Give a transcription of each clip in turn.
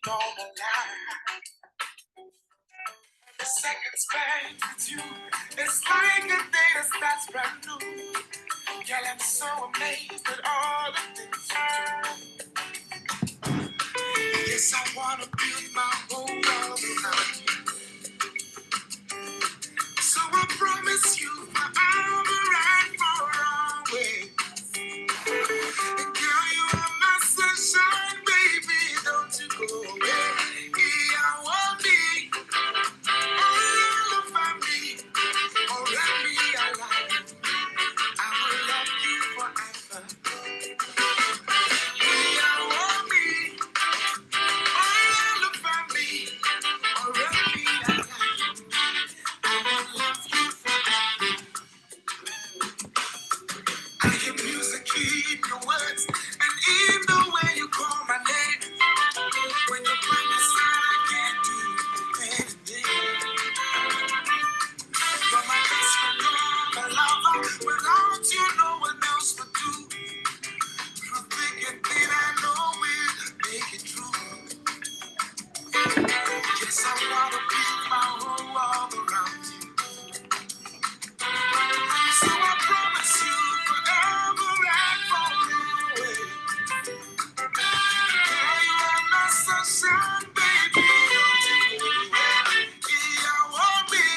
gonna lie. The second spent with you, it's like a day that starts brand new. Girl, I'm so amazed at all the things you do. Yes, I wanna build my whole world around you. So I promise you forever and for always. And girl, you are my sunshine, baby, don't you go away. I want me, all over me, already alive. I will love you forever. I want me, all over me, already alive. I will love you forever. I hear music in your words and in the way you call my name. When you're by my side, I can't do anything. You're my best friend, you're my lover. Without you, no one else would do. Through thick and thin, I know we'll make it true. Yes, I wanna build my whole world around you. So I promise you forever and always. Girl, you are my sunshine, baby. I want me,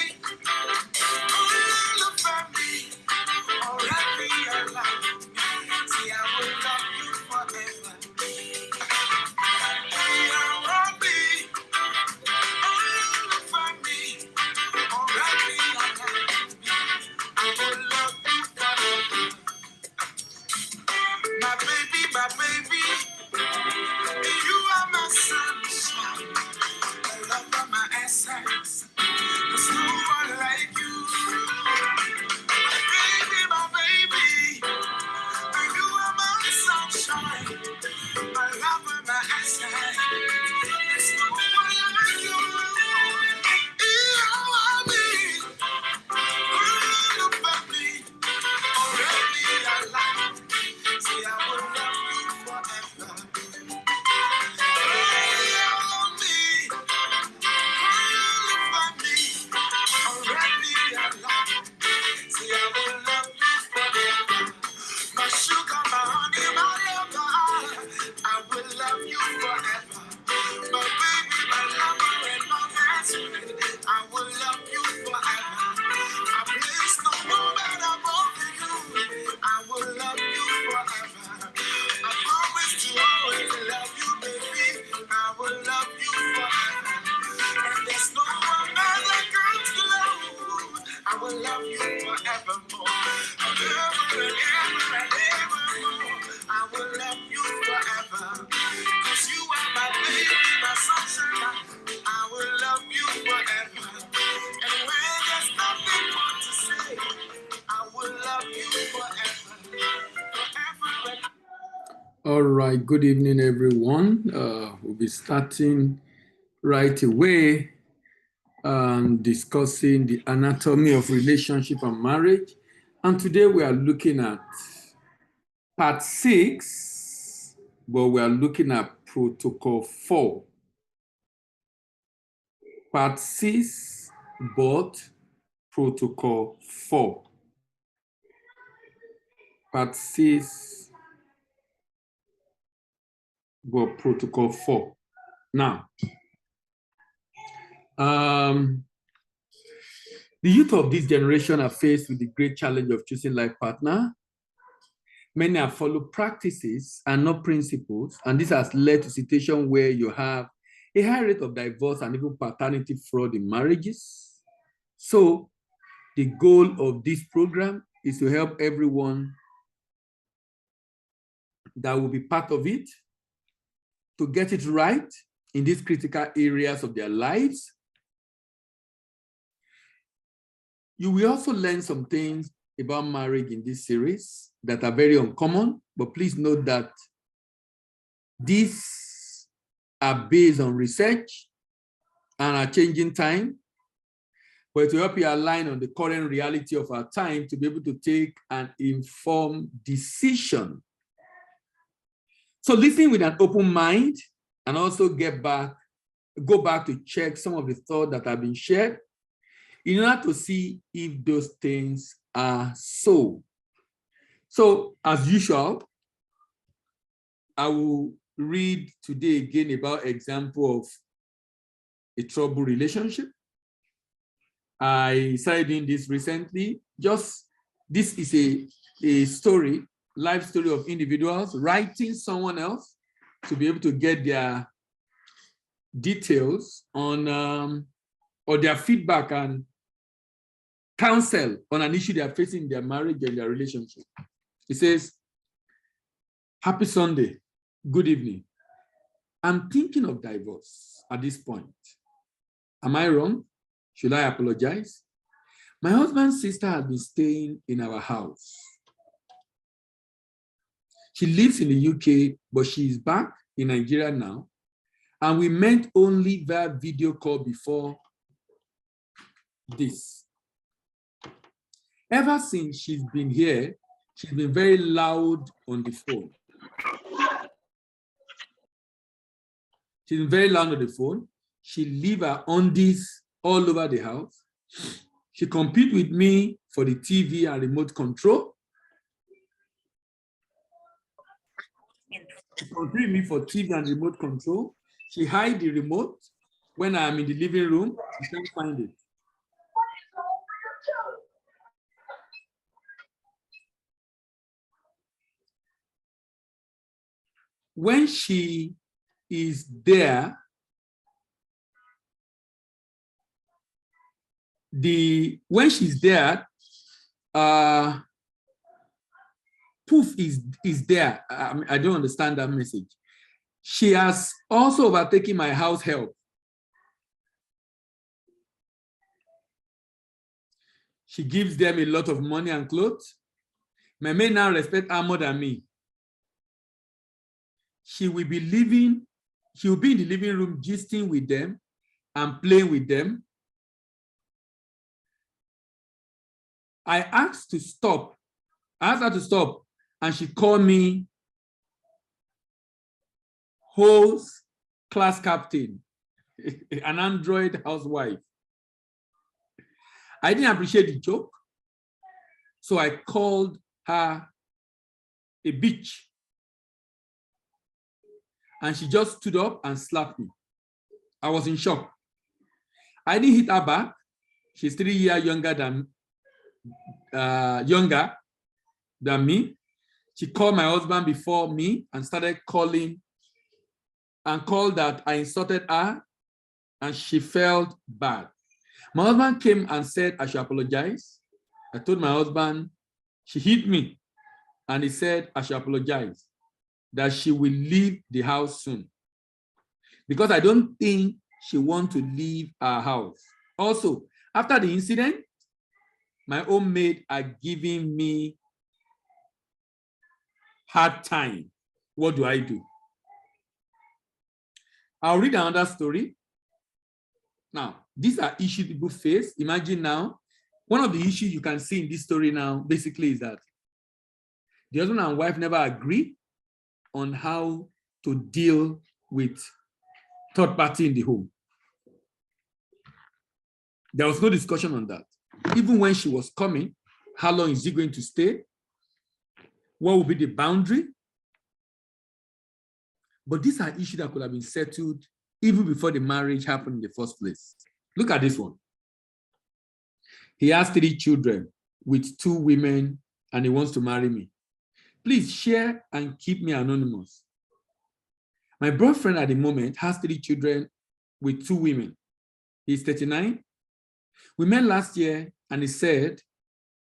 all about me, already alive. See, I will love you forever. I want me, all about me, already alive. I will love you forever. My baby, you are my sunshine. I love my essence. There's no one like you. My baby, you are my sunshine. My love and my essence. There's no one like you. You are me, all about me, already alive. See, I will love you forever. You are me, all about me, already alive. See, I will love you forever. My sugar, my honey, my lover, I will love you forever. My baby, my lover, and my best friend, I will love you forever. I place no woman above you. I will love you forever. I promise to always love you, baby. I will love you forever. And there's no one other comes close. I will love you forevermore. Forever and ever and evermore. I will love you forever. 'Cause you are my baby, my sunshine. I will love you forever. And when there's nothing more to say, I will love you forever. Forever. All right, good evening, everyone. We'll be starting right away discussing the anatomy of relationship and marriage. And today we are looking at part 6, but we are looking at protocol 4. Part 6, but protocol 4. Part 6, but protocol 4. Now, the youth of this generation are faced with the great challenge of choosing life partner. Many have followed practices and not principles, and this has led to a situation where you have a high rate of divorce and even paternity fraud in marriages. So the goal of this program is to help everyone that will be part of it to get it right in these critical areas of their lives. You will also learn some things about marriage in this series that are very uncommon, but please note that these are based on research and are changing time, but to help you align on the current reality of our time to be able to take an informed decision. So listen with an open mind and also get back go back to check some of the thoughts that have been shared in order to see if those things are so. So, as usual, I will read today again about example of a troubled relationship. I started doing this recently. This is a story, life story of individuals writing someone else to be able to get their details on or their feedback and counsel on an issue they are facing in their marriage and their relationship. It says, "Happy Sunday, good evening. I'm thinking of divorce at this point. Am I wrong? Should I apologize? My husband's sister has been staying in our house. She lives in the UK, but she is back in Nigeria now. And we met only via video call before this. Ever since she's been here, she's been very loud on the phone. She's been very loud on the phone. She leaves her undies all over the house. She competes with me for the TV and remote control. She competes with me for TV and remote control. She hides the remote when I'm in the living room. She can't find it. When she is there, when she's there, poof is there. I don't understand that message. She has also overtaken my house help. She gives them a lot of money and clothes. My maid now respect her more than me. She will be in the living room gisting with them and playing with them. I asked her to stop, and she called me host, class captain, an Android housewife. I didn't appreciate the joke, so I called her a bitch. And she just stood up and slapped me. I was in shock. I didn't hit her back. She's 3 years younger than me. She called my husband before me and started calling and called that I insulted her, and she felt bad. My husband came and said I should apologize. I told my husband she hit me, and he said I should apologize, that she will leave the house soon, because I don't think she wants to leave our house. Also, after the incident, my own maid are giving me hard time. What do I do? I'll read another story. Now, these are issues people face. Imagine now, one of the issues you can see in this story now, basically, is that the husband and wife never agree on how to deal with third party in the home. There was no discussion on that. Even when she was coming, how long is she going to stay? What will be the boundary? But these are issues that could have been settled even before the marriage happened in the first place. Look at this one. He has 3 children with 2 women, and he wants to marry me. Please share and keep me anonymous. My boyfriend at the moment has 3 children with 2 women. He's 39. We met last year, and he said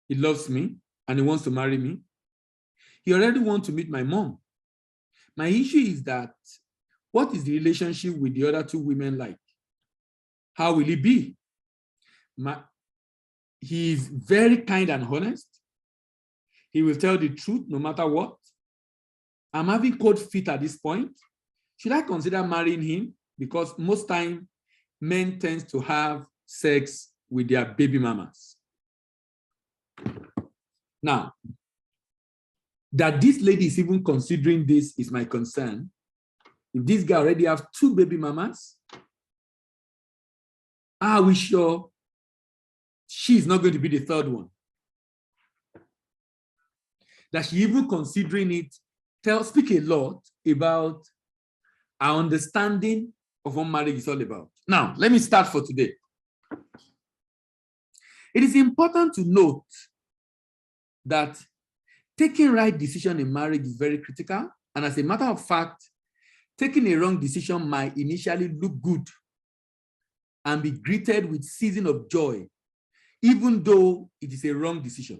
he loves me and he wants to marry me. He already wants to meet my mom. My issue is that, what is the relationship with the other 2 women like? How will it be? He is very kind and honest. He will tell the truth no matter what. I'm having cold feet at this point. Should I consider marrying him? Because most time, men tend to have sex with their baby mamas. Now, that this lady is even considering this is my concern. If this guy already have 2 baby mamas, Are we sure she's not going to be the third one? That she even considering it, speak a lot about our understanding of what marriage is all about. Now, let me start for today. It is important to note that taking right decision in marriage is very critical. And as a matter of fact, taking a wrong decision might initially look good and be greeted with season of joy, even though it is a wrong decision.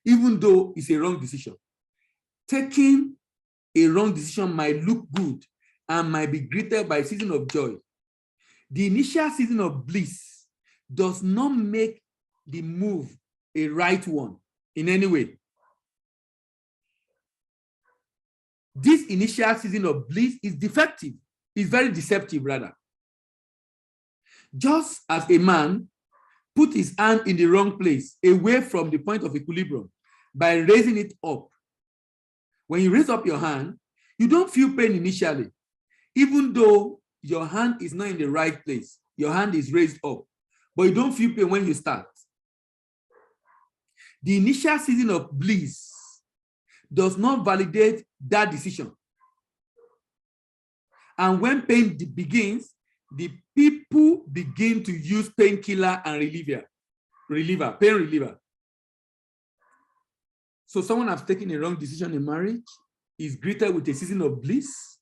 Even though it's a wrong decision. Taking a wrong decision might look good and might be greeted by a season of joy. The initial season of bliss does not make the move a right one in any way. This initial season of bliss is defective, is very deceptive rather. Just as a man put his hand in the wrong place, away from the point of equilibrium, by raising it up. When you raise up your hand, you don't feel pain initially, even though your hand is not in the right place. Your hand is raised up, but you don't feel pain when you start. The initial season of bliss does not validate that decision. And when pain begins, the people begin to use painkiller and pain reliever. So someone has taken a wrong decision in marriage, is greeted with a season of bliss.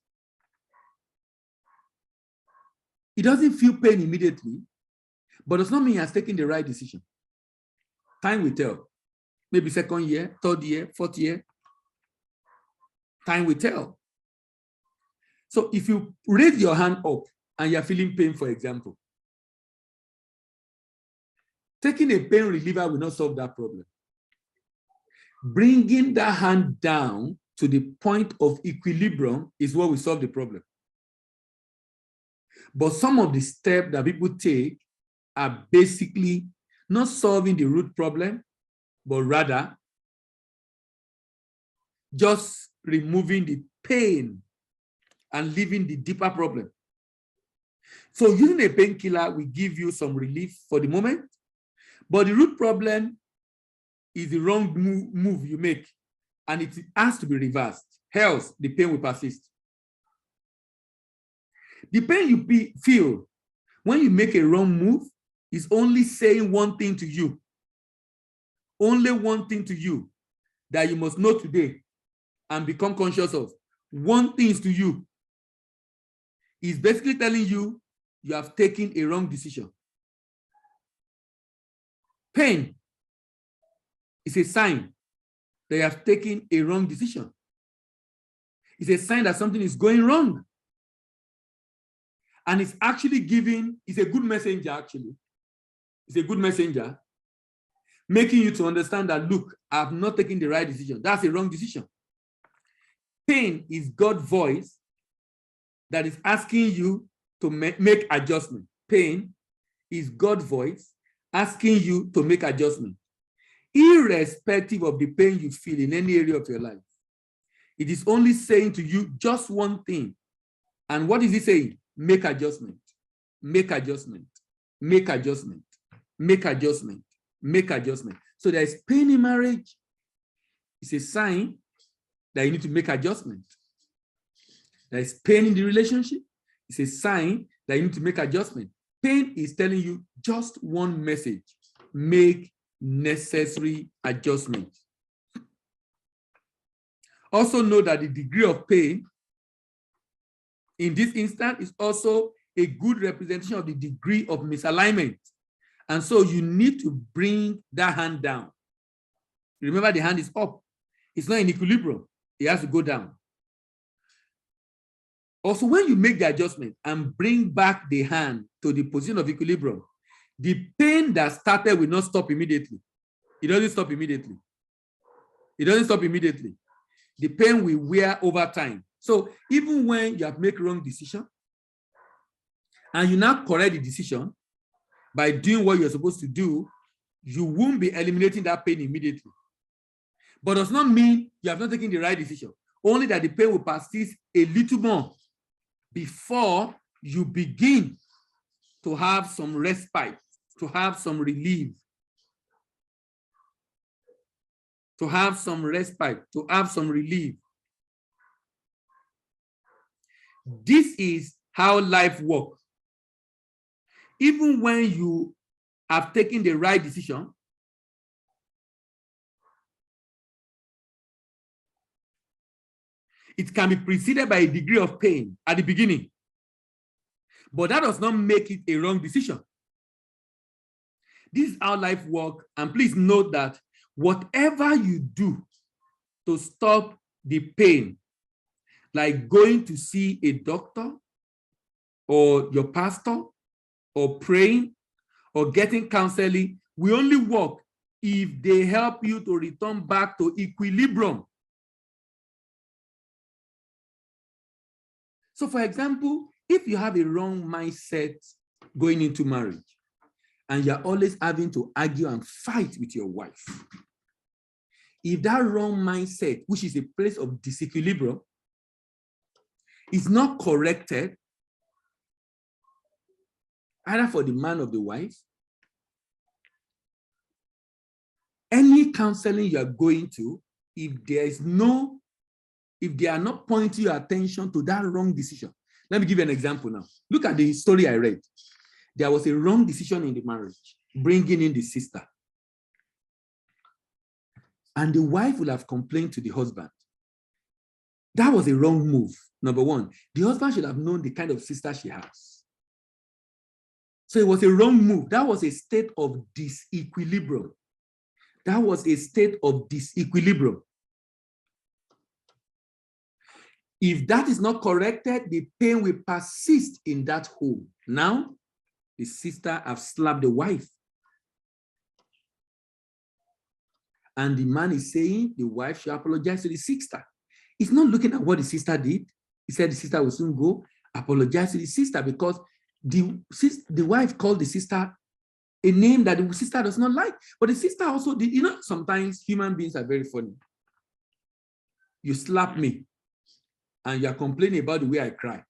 He doesn't feel pain immediately, but does not mean he has taken the right decision. Time will tell. Maybe second year, third year, fourth year. Time will tell. So if you raise your hand up and you're feeling pain, for example, taking a pain reliever will not solve that problem. Bringing that hand down to the point of equilibrium is what will solve the problem. But some of the steps that people take are basically not solving the root problem, but rather just removing the pain and leaving the deeper problem. So using a painkiller will give you some relief for the moment, but the root problem is the wrong move you make, and it has to be reversed. Else, the pain will persist. The pain you feel when you make a wrong move is only saying one thing to you. Only one thing to you that you must know today and become conscious of. One thing is to you. It's basically telling you you have taken a wrong decision. Pain is a sign that you have taken a wrong decision. It's a sign that something is going wrong. And it's actually it's a good messenger, actually. It's a good messenger, making you to understand that, look, I have not taken the right decision. That's a wrong decision. Pain is God's voice that is asking you to make adjustment. Pain is God's voice asking you to make adjustment. Irrespective of the pain you feel in any area of your life, it is only saying to you just one thing. And what is it saying? Make adjustment, make adjustment, make adjustment, make adjustment, make adjustment. So there is pain in marriage. It's a sign that you need to make adjustment. There is pain in the relationship. It's a sign that you need to make adjustment. Pain is telling you just one message: make necessary adjustment. Also know that the degree of pain in this instance is also a good representation of the degree of misalignment. And so you need to bring that hand down. Remember, the hand is up. It's not in equilibrium. It has to go down. Also, when you make the adjustment and bring back the hand to the position of equilibrium, the pain that started will not stop immediately. It doesn't stop immediately. It doesn't stop immediately. The pain will wear over time. So even when you have made wrong decision and you now correct the decision by doing what you're supposed to do, you won't be eliminating that pain immediately. But does not mean you have not taken the right decision. Only that the pain will persist a little more before you begin to have some respite, to have some relief, to have some respite, to have some relief. This is how life works. Even when you have taken the right decision, it can be preceded by a degree of pain at the beginning. But that does not make it a wrong decision. This is how life works. And please note that whatever you do to stop the pain, like going to see a doctor or your pastor or praying or getting counseling, will only work if they help you to return back to equilibrium. So for example, if you have a wrong mindset going into marriage and you're always having to argue and fight with your wife, if that wrong mindset, which is a place of disequilibrium, is not corrected, either for the man or the wife, any counseling you are going to, if they are not pointing your attention to that wrong decision. Let me give you an example now. Look at the story I read. There was a wrong decision in the marriage, bringing in the sister. And the wife will have complained to the husband. That was a wrong move. Number one, the husband should have known the kind of sister she has. So it was a wrong move. That was a state of disequilibrium. That was a state of disequilibrium. If that is not corrected, the pain will persist in that home. Now, the sister has slapped the wife. And the man is saying the wife should apologize to the sister. He's not looking at what the sister did. He said the sister will soon go, apologize to the sister, because the wife called the sister a name that the sister does not like. But the sister also did, sometimes human beings are very funny. You slap me and you're complaining about the way I cry.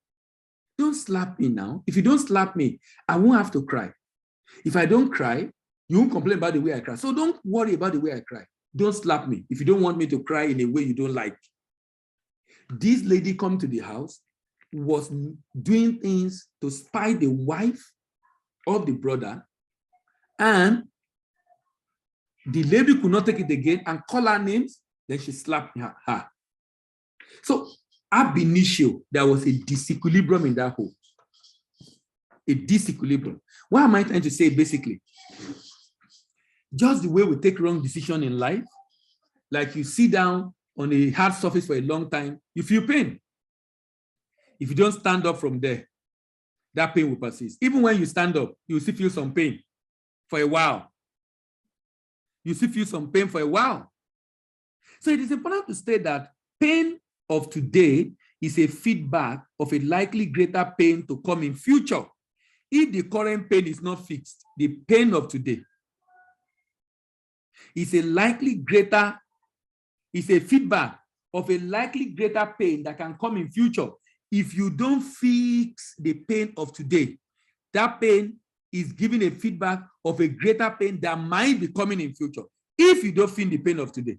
Don't slap me now. If you don't slap me, I won't have to cry. If I don't cry, you won't complain about the way I cry. So don't worry about the way I cry. Don't slap me if you don't want me to cry in a way you don't like. This lady come to the house, was doing things to spite the wife of the brother, and the lady could not take it again and call her names, then she slapped her. So ab initio, there was a disequilibrium in that home. A disequilibrium. What am I trying to say basically? Just the way we take wrong decision in life, like you sit down on a hard surface for a long time, you feel pain. If you don't stand up from there, that pain will persist. Even when you stand up, you will still feel some pain for a while. You still feel some pain for a while. So it is important to state that pain of today is a feedback of a likely greater pain to come in future. If the current pain is not fixed, the pain of today is a feedback of a likely greater pain that can come in future. If you don't fix the pain of today, that pain is giving a feedback of a greater pain that might be coming in future if you don't feel the pain of today.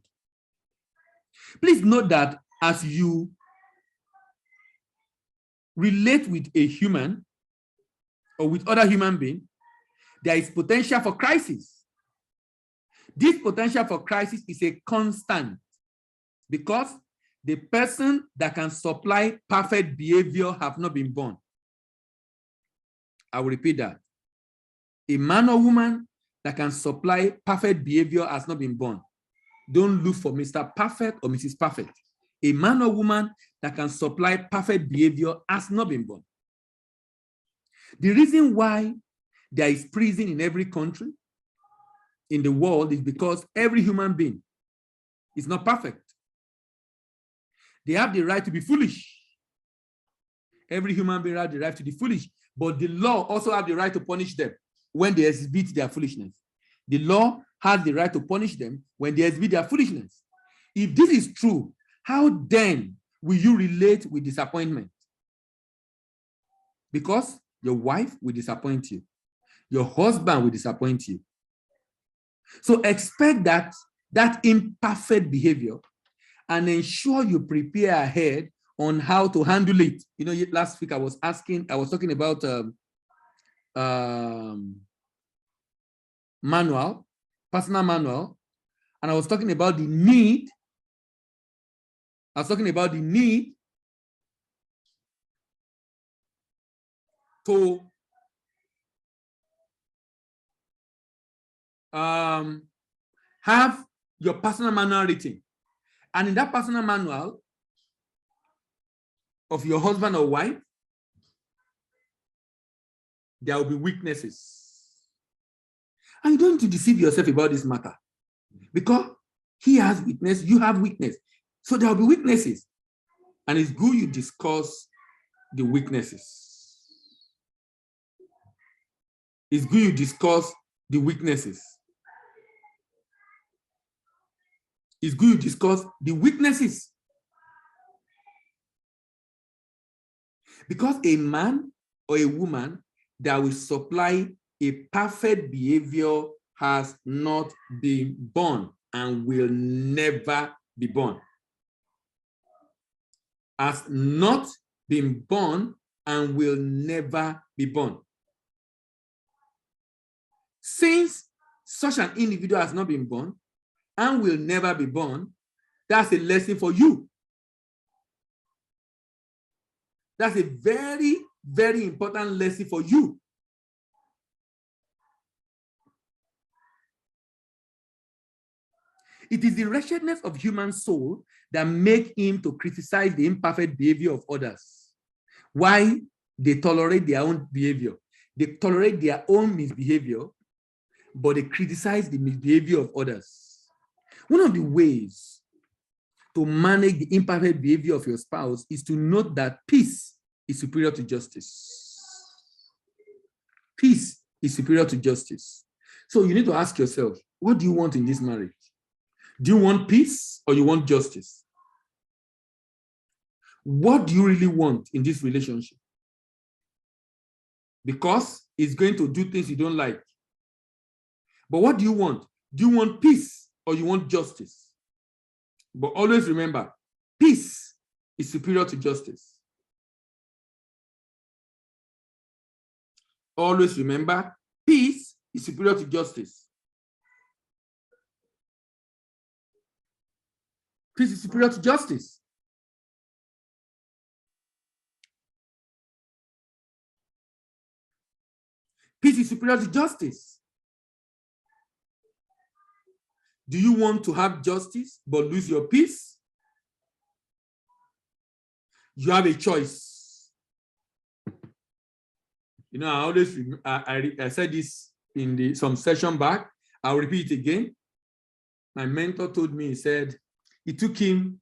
Please note that as you relate with a human or with other human beings, there is potential for crisis. This potential for crisis is a constant because the person that can supply perfect behavior have not been born. I will repeat that. A man or woman that can supply perfect behavior has not been born. Don't look for Mr. Perfect or Mrs. Perfect. A man or woman that can supply perfect behavior has not been born. The reason why there is prison in every country in the world is because every human being is not perfect. They have the right to be foolish. Every human being has the right to be foolish, but the law also has the right to punish them when they exhibit their foolishness. The law has the right to punish them when they exhibit their foolishness. If this is true, how then will you relate with disappointment? Because Your wife will disappoint you. Your husband will disappoint you. So expect that imperfect behavior and ensure you prepare ahead on how to handle it. You know, last week I was talking about personal manual, and I was talking about the need. I was talking about the need to have your personal manual written. And in that personal manual of your husband or wife, there will be weaknesses. And you don't need to deceive yourself about this matter, because he has weakness, you have weakness. So there will be weaknesses. And it's good you discuss the weaknesses. It's good you discuss the weaknesses. It's good you discuss the weaknesses. Because a man or a woman that will supply a perfect behavior has not been born and will never be born. Has not been born and will never be born. Since such an individual has not been born and will never be born, that's a lesson for you. That's a very, very important lesson for you. It is the wretchedness of human soul that make him to criticize the imperfect behavior of others. Why they tolerate their own behavior. They tolerate their own misbehavior, but they criticize the misbehavior of others. One of the ways to manage the imperfect behavior of your spouse is to note that peace is superior to justice. Peace is superior to justice. So you need to ask yourself, what do you want in this marriage? Do you want peace or you want justice? What do you really want in this relationship? Because it's going to do things you don't like. But what do you want? Do you want peace or you want justice? But always remember, peace is superior to justice. Always remember, peace is superior to justice. Peace is superior to justice. Peace is superior to justice. Do you want to have justice but lose your peace? You have a choice. You know, I always I said this in some session back. I'll repeat it again. My mentor told me, he said, it took him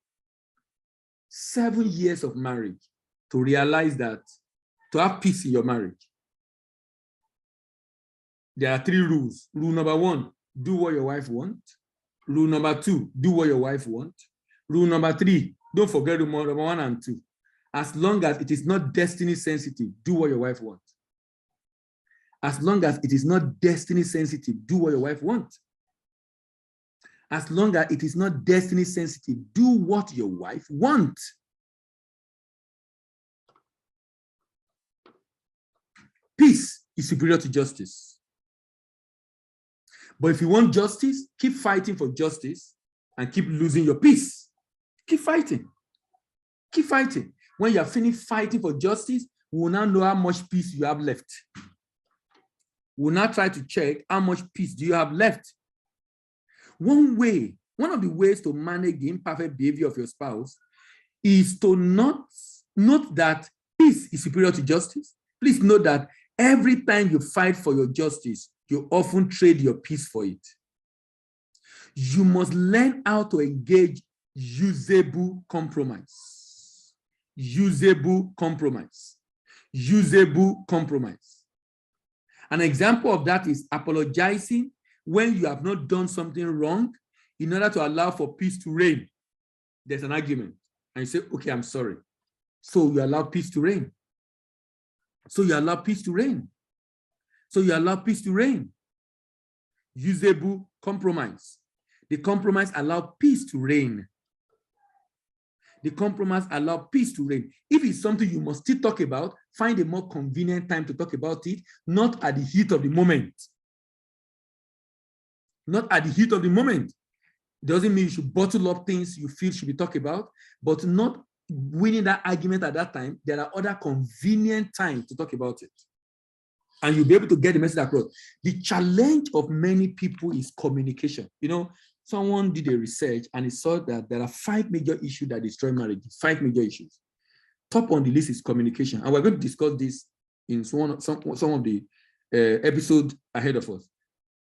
7 years of marriage to realize that to have peace in your marriage, there are 3 rules. Rule number 1, do what your wife wants. Rule number 2, do what your wife wants. Rule number 3, don't forget rule number 1 and 2. As long as it is not destiny sensitive, do what your wife wants. As long as it is not destiny sensitive, do what your wife wants. As long as it is not destiny sensitive, do what your wife wants. Peace is superior to justice. But if you want justice, keep fighting for justice and keep losing your peace. Keep fighting. Keep fighting. When you are finished fighting for justice, we will now know how much peace you have left. We'll now try to check how much peace do you have left. One of the ways to manage the imperfect behavior of your spouse is to note that peace is superior to justice. Please note that every time you fight for your justice, you often trade your peace for it. You must learn how to engage usable compromise. Usable compromise. Usable compromise. An example of that is apologizing when you have not done something wrong in order to allow for peace to reign. There's an argument and you say, okay, I'm sorry. So you allow peace to reign. So you allow peace to reign. So you allow peace to reign. Usable compromise. The compromise allow peace to reign. The compromise allow peace to reign. If it's something you must still talk about, find a more convenient time to talk about it, not at the heat of the moment. Not at the heat of the moment. Doesn't mean you should bottle up things you feel should be talked about, but not winning that argument at that time. There are other convenient times to talk about it. And you'll be able to get the message across. The challenge of many people is communication. You know, someone did a research and he saw that there are 5 major issues that destroy marriages, 5 major issues. Top on the list is communication. And we're going to discuss this in some of the episodes ahead of us.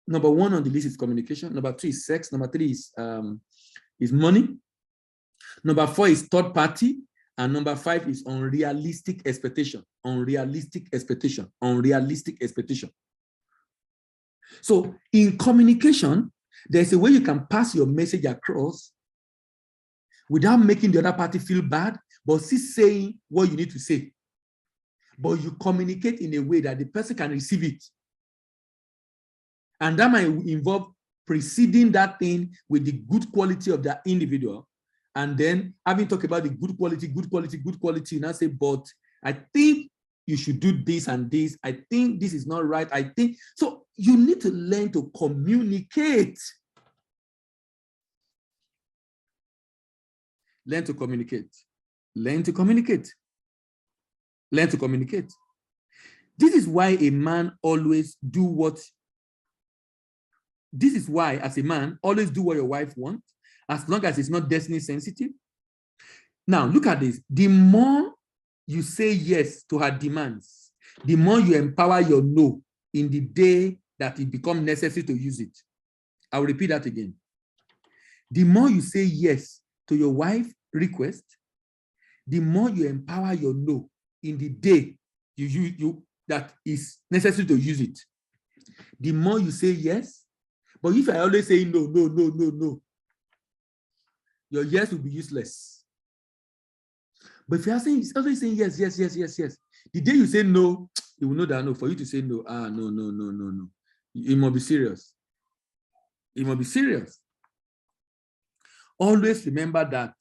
Number 1 on the list is communication. Number 2 is sex. Number 3 is money. Number 4 is third party. And number 5 is unrealistic expectation. Unrealistic expectation. Unrealistic expectation. So in communication, there's a way you can pass your message across without making the other party feel bad, but still saying what you need to say. But you communicate in a way that the person can receive it. And that might involve preceding that thing with the good quality of that individual. And then having talked about the good quality, and I say, but I think you should do this and this. I think this is not right. I think, so you need to learn to communicate. Learn to communicate. Learn to communicate. Learn to communicate. This is why a man always do what, this is why as a man, always do what your wife wants, as long as it's not destiny sensitive. Now, look at this. The more you say yes to her demands, the more you empower your no in the day that it becomes necessary to use it. I'll repeat that again. The more you say yes to your wife's request, the more you empower your no in the day that is necessary to use it. The more you say yes, but if I always say no, your yes will be useless. But if you are always saying yes, the day you say no, you will know that no. For you to say no, no. It must be serious. It must be serious. Always remember that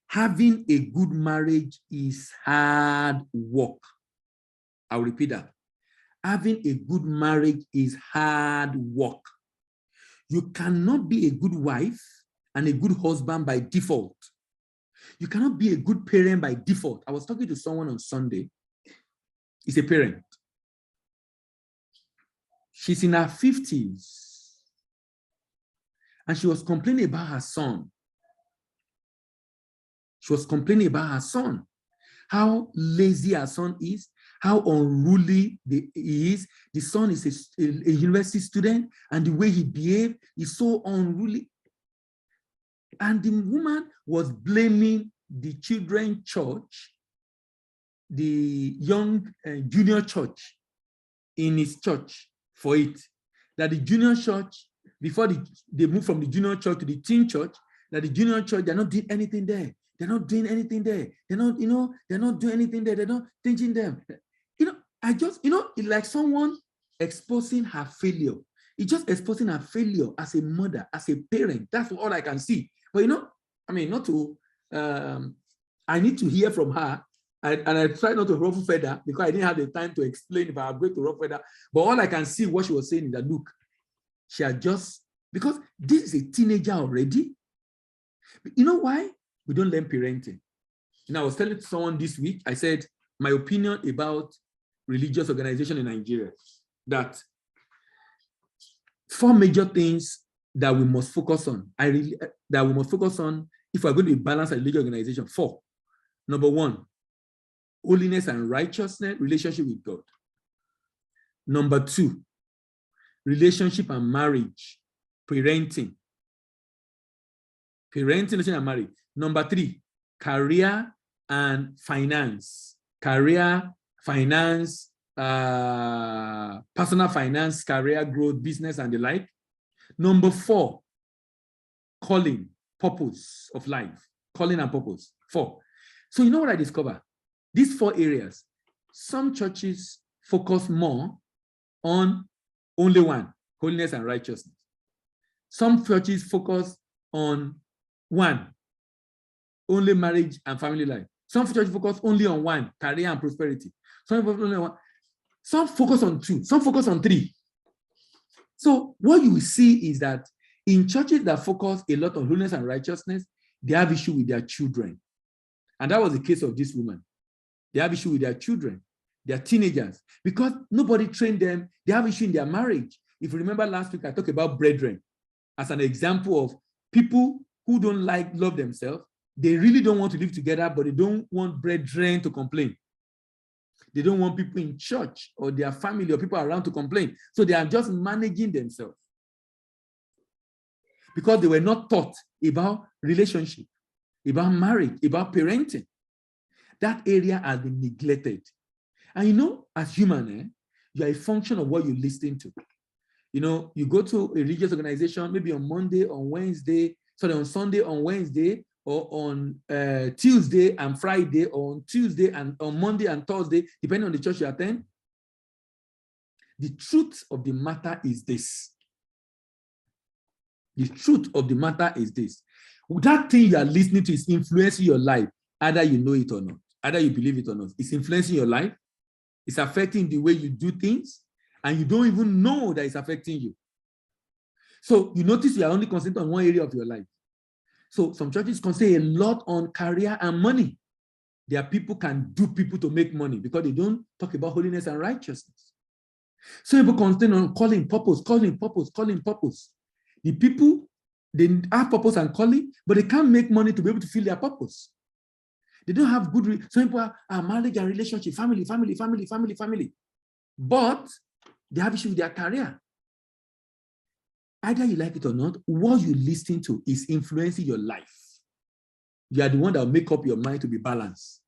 having a good marriage is hard work. I'll repeat that. Having a good marriage is hard work. You cannot be a good wife and a good husband by default. You cannot be a good parent by default. I was talking to someone on Sunday. He's a parent. She's in her 50s. And she was complaining about her son. She was complaining about her son. How lazy her son is, how unruly he is. The son is a university student, and the way he behaved is so unruly. And the woman was blaming the children's church, the young junior church in his church for it. That the junior church, before they moved from the junior church to the teen church, that the junior church, they're not doing anything there. They're not doing anything there. They're not doing anything there. They're not teaching them. It's like someone exposing her failure. It's just exposing her failure as a mother, as a parent. That's all I can see. But I need to hear from her. And I try not to ruffle feather because I didn't have the time to explain if I was going to ruffle feather. But all I can see what she was saying is that, look, she had just, because this is a teenager already. You know why? We don't learn parenting. And I was telling someone this week, I said, my opinion about religious organization in Nigeria, that 4 major things that we must focus on, if we're going to balance a religious organization. 4. Number 1, holiness and righteousness, relationship with God. Number 2, relationship and marriage, parenting, relationship and marriage. Number 3, career and finance. Career, finance, personal finance, career growth, business, and the like. Number 4, calling, purpose of life. Calling and purpose. 4. So you know what I discovered? These 4 areas, some churches focus more on only one, holiness and righteousness. Some churches focus on one, only marriage and family life. Some churches focus only on one, career and prosperity. Some focus only on one. Some focus on 2, some focus on 3. So what you will see is that in churches that focus a lot on holiness and righteousness, they have issue with their children. And that was the case of this woman. They have issue with their children, their teenagers, because nobody trained them. They have issue in their marriage. If you remember last week, I talked about brethren as an example of people who don't love themselves. They really don't want to live together, but they don't want brethren to complain. They don't want people in church or their family or people around to complain. So they are just managing themselves because they were not taught about relationship, about marriage, about parenting. That area has been neglected. And you know, as human, you are a function of what you listen to. You know, you go to a religious organization, maybe on Monday, on Wednesday, sorry, on Sunday, on Wednesday, or on Tuesday and Friday, or on Tuesday and on Monday and Thursday, depending on the church you attend. The truth of the matter is this. The truth of the matter is this. That thing you are listening to is influencing your life, either you know it or not, either you believe it or not. It's influencing your life. It's affecting the way you do things, and you don't even know that it's affecting you. So you notice you are only concentrating on one area of your life. So some churches concentrate a lot on career and money. Their people can do people to make money because they don't talk about holiness and righteousness. Some people concentrate on calling, purpose, calling, purpose, calling, purpose. The people, they have purpose and calling, but they can't make money to be able to fill their purpose. They don't have good, some people are marriage and relationship, family, family, family, family, family. But they have issue with their career. Either you like it or not, what you listen to is influencing your life. You are the one that will make up your mind to be balanced.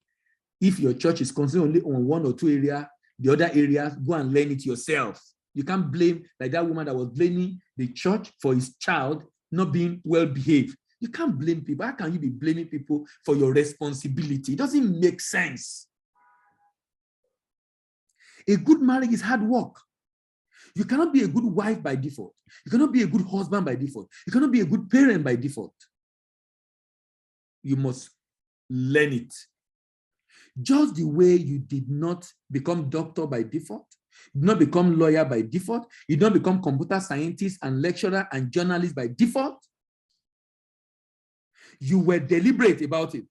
If your church is concentrated only on 1 or 2 areas, the other areas, go and learn it yourself. You can't blame, like that woman that was blaming the church for his child not being well behaved. You can't blame people. How can you be blaming people for your responsibility? It doesn't make sense. A good marriage is hard work. You cannot be a good wife by default. You cannot be a good husband by default. You cannot be a good parent by default. You must learn it. Just the way you did not become doctor by default, you did not become lawyer by default, you did not become computer scientist and lecturer and journalist by default. You were deliberate about it.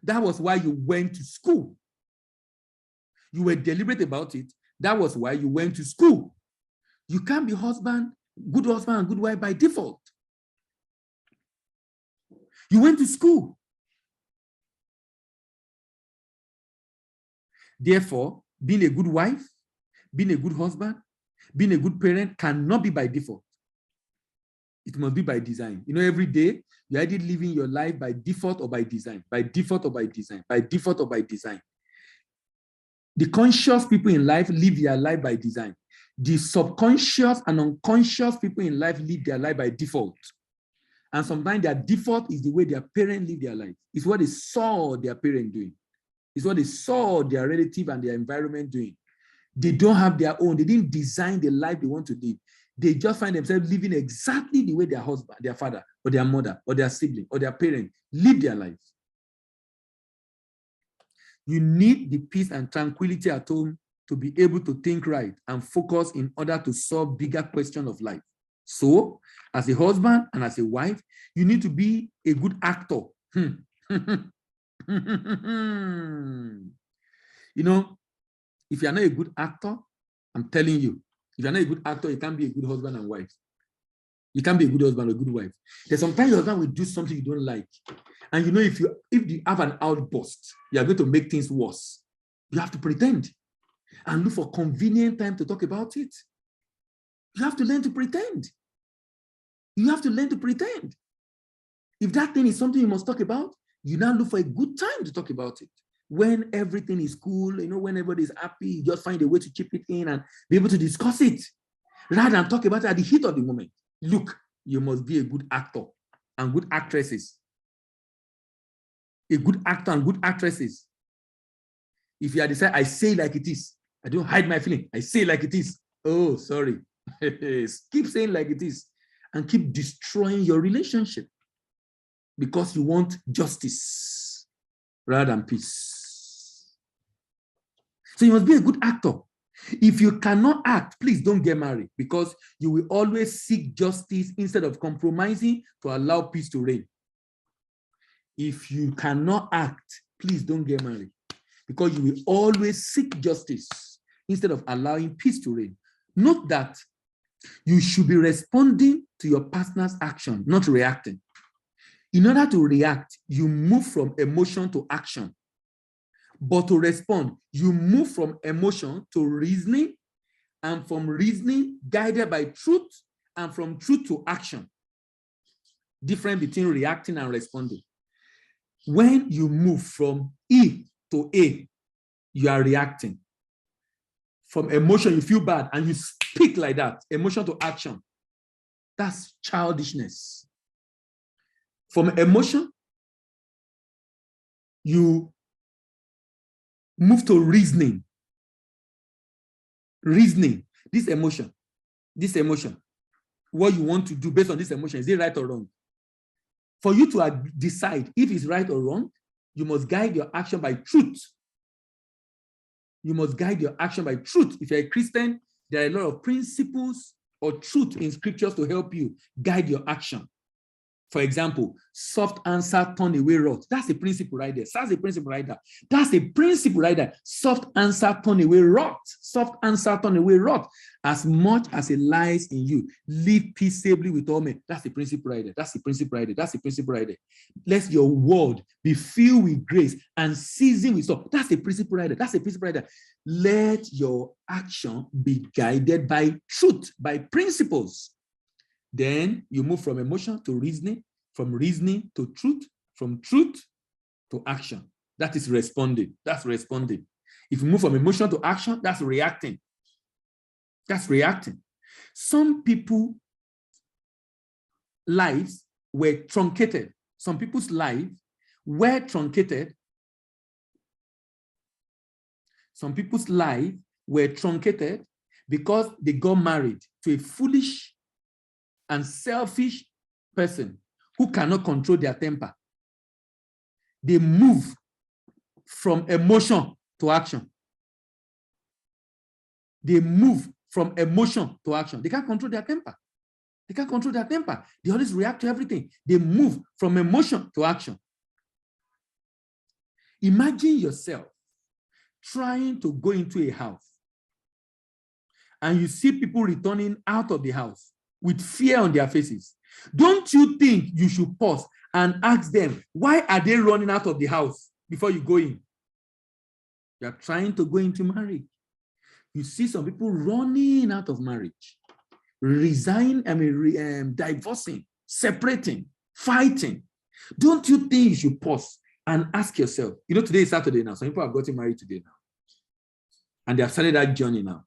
That was why you went to school. You were deliberate about it. That was why you went to school. You can't be husband and good wife by default. You went to school. Therefore, being a good wife, being a good husband, being a good parent cannot be by default. It must be by design. You know, every day, you're either living your life by default or by design, by default or by design, by default or by design. The conscious people in life live their life by design. The subconscious and unconscious people in life live their life by default. And sometimes their default is the way their parents live their life. It's what they saw their parent doing. It's what they saw their relative and their environment doing. They don't have their own. They didn't design the life they want to live. They just find themselves living exactly the way their husband, their father, or their mother, or their sibling, or their parent live their lives. You need the peace and tranquility at home to be able to think right and focus in order to solve bigger questions of life. So, as a husband and as a wife, you need to be a good actor. You know, if you're not a good actor, I'm telling you, if you're not a good actor, you can't be a good husband and wife. You can't be a good husband or a good wife. There's sometimes your husband will do something you don't like. And you know, if you have an outburst, you are going to make things worse. You have to pretend and look for convenient time to talk about it. You have to learn to pretend. You have to learn to pretend. If that thing is something you must talk about, you now look for a good time to talk about it. When everything is cool, you know, when everybody is happy, you just find a way to chip it in and be able to discuss it rather than talk about it at the heat of the moment. Look, you must be a good actor and good actresses. a good actor and good actresses. If you are decided, I say like it is. I don't hide my feeling. I say like it is. Oh, sorry. Keep saying like it is and keep destroying your relationship because you want justice rather than peace. So you must be a good actor. If you cannot act, please don't get married because you will always seek justice instead of compromising to allow peace to reign. If you cannot act, please don't get married because you will always seek justice instead of allowing peace to reign. Note that you should be responding to your partner's action, not reacting. In order to react, you move from emotion to action. But to respond, you move from emotion to reasoning, and from reasoning guided by truth, and from truth to action. Difference between reacting and responding. When you move from E to A, you are reacting. From emotion, you feel bad and you speak like that, emotion to action. That's childishness. From emotion, you move to reasoning. Reasoning, this emotion, what you want to do based on this emotion, is it right or wrong? For you to decide if it's right or wrong, you must guide your action by truth. You must guide your action by truth. If you're a Christian, there are a lot of principles or truth in scriptures to help you guide your action. For example, soft answer, turn away wrath. That's a principle right there. That's a principle right there. That's a principle right there. Soft answer, turn away wrath. Soft answer, turn away wrath. As much as it lies in you, live peaceably with all men. That's the principle right there. That's the principle right there. That's the principle right there. Let your word be filled with grace and seasoned with salt. That's the principle right there. That's the principle right there. Let your action be guided by truth, by principles. Then you move from emotion to reasoning, from reasoning to truth, from truth to action. That is responding. That's responding. If you move from emotion to action, that's reacting. That's reacting. Some people's lives were truncated. Some people's lives were truncated. Some people's lives were truncated because they got married to a foolish and selfish person who cannot control their temper. They move from emotion to action. They move from emotion to action. They can't control their temper. They can't control their temper. They always react to everything. They move from emotion to action. Imagine yourself trying to go into a house and you see people returning out of the house with fear on their faces. Don't you think you should pause and ask them, why are they running out of the house before you go in? You're trying to go into marriage. You see some people running out of marriage, divorcing, separating, fighting. Don't you think you should pause and ask yourself, today is Saturday now. Some people have gotten married today now. And they have started that journey now.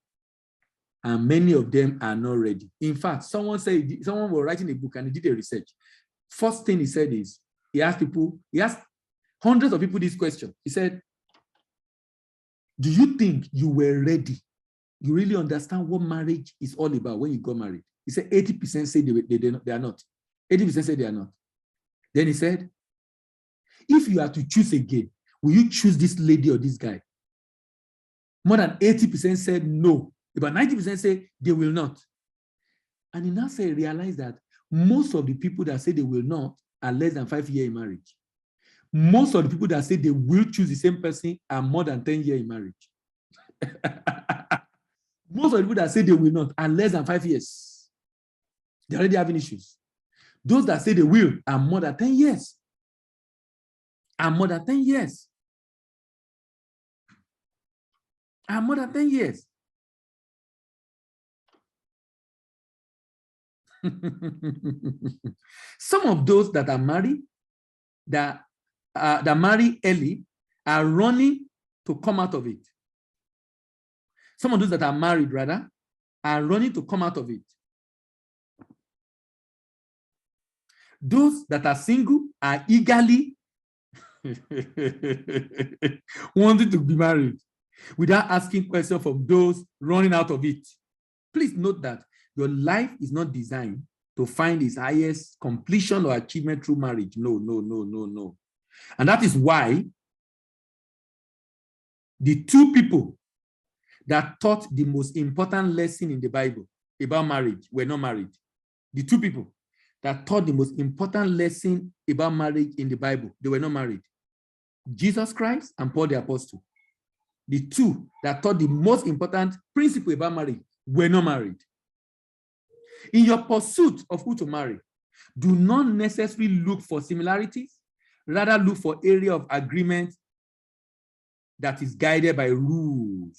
And many of them are not ready. In fact, someone was writing a book and he did a research. First thing he said is, he asked hundreds of people this question. He said, do you think you were ready? You really understand what marriage is all about when you got married? He said 80% say they are not. 80% say they are not. Then he said, if you are to choose again, will you choose this lady or this guy? More than 80% said no. About 90% say they will not. And he now realize that most of the people that say they will not are less than 5 years in marriage. Most of the people that say they will choose the same person are more than 10 years in marriage. Most of the people that say they will not are less than 5 years. They're already having issues. Those that say they will are more than 10 years. Are more than 10 years. Are more than 10 years. Some of those that are married, that marry early, are running to come out of it. Some of those that are married, rather, are running to come out of it. Those that are single are eagerly Wanting to be married without asking questions from those running out of it. Please note that your life is not designed to find its highest completion or achievement through marriage. No, no, no, no, no. And that is why the two people that taught the most important lesson in the Bible about marriage were not married. The two people that taught the most important lesson about marriage in the Bible, they were not married. Jesus Christ and Paul the Apostle. The two that taught the most important principle about marriage were not married. In your pursuit of who to marry, do not necessarily look for similarities, rather look for area of agreement that is guided by rules.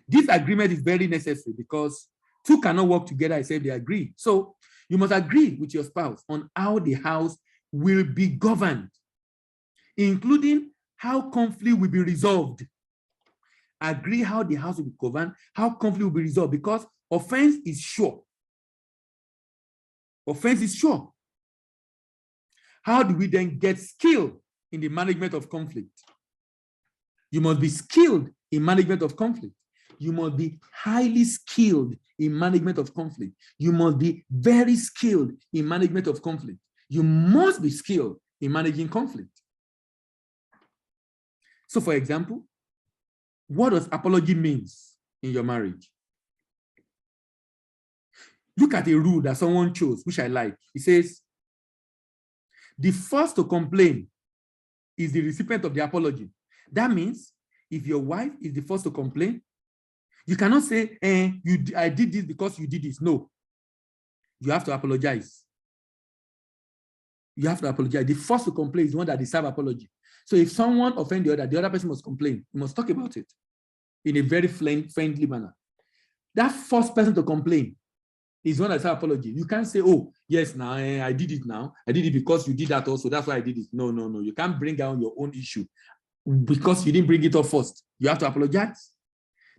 This agreement is very necessary because two cannot work together except they agree. So you must agree with your spouse on how the house will be governed, including how conflict will be resolved. Agree how the house will be governed, how conflict will be resolved, because offense is sure. Offense is sure. How do we then get skill in the management of conflict? You must be skilled in management of conflict. You must be highly skilled in management of conflict. You must be very skilled in management of conflict. You must be skilled in managing conflict. So, for example, what does apology means in your marriage? Look at a rule that someone chose, which I like. It says, the first to complain is the recipient of the apology. That means if your wife is the first to complain, you cannot say, I did this because you did this. No. You have to apologize. You have to apologize. The first to complain is the one that deserves apology. So if someone offends the other person must complain. You must talk about it in a very friendly manner. That first person to complain is one that deserves apology. You can't say, oh, yes, now I did it now. I did it because you did that also. That's why I did it. No, no, no. You can't bring down your own issue because you didn't bring it up first. You have to apologize.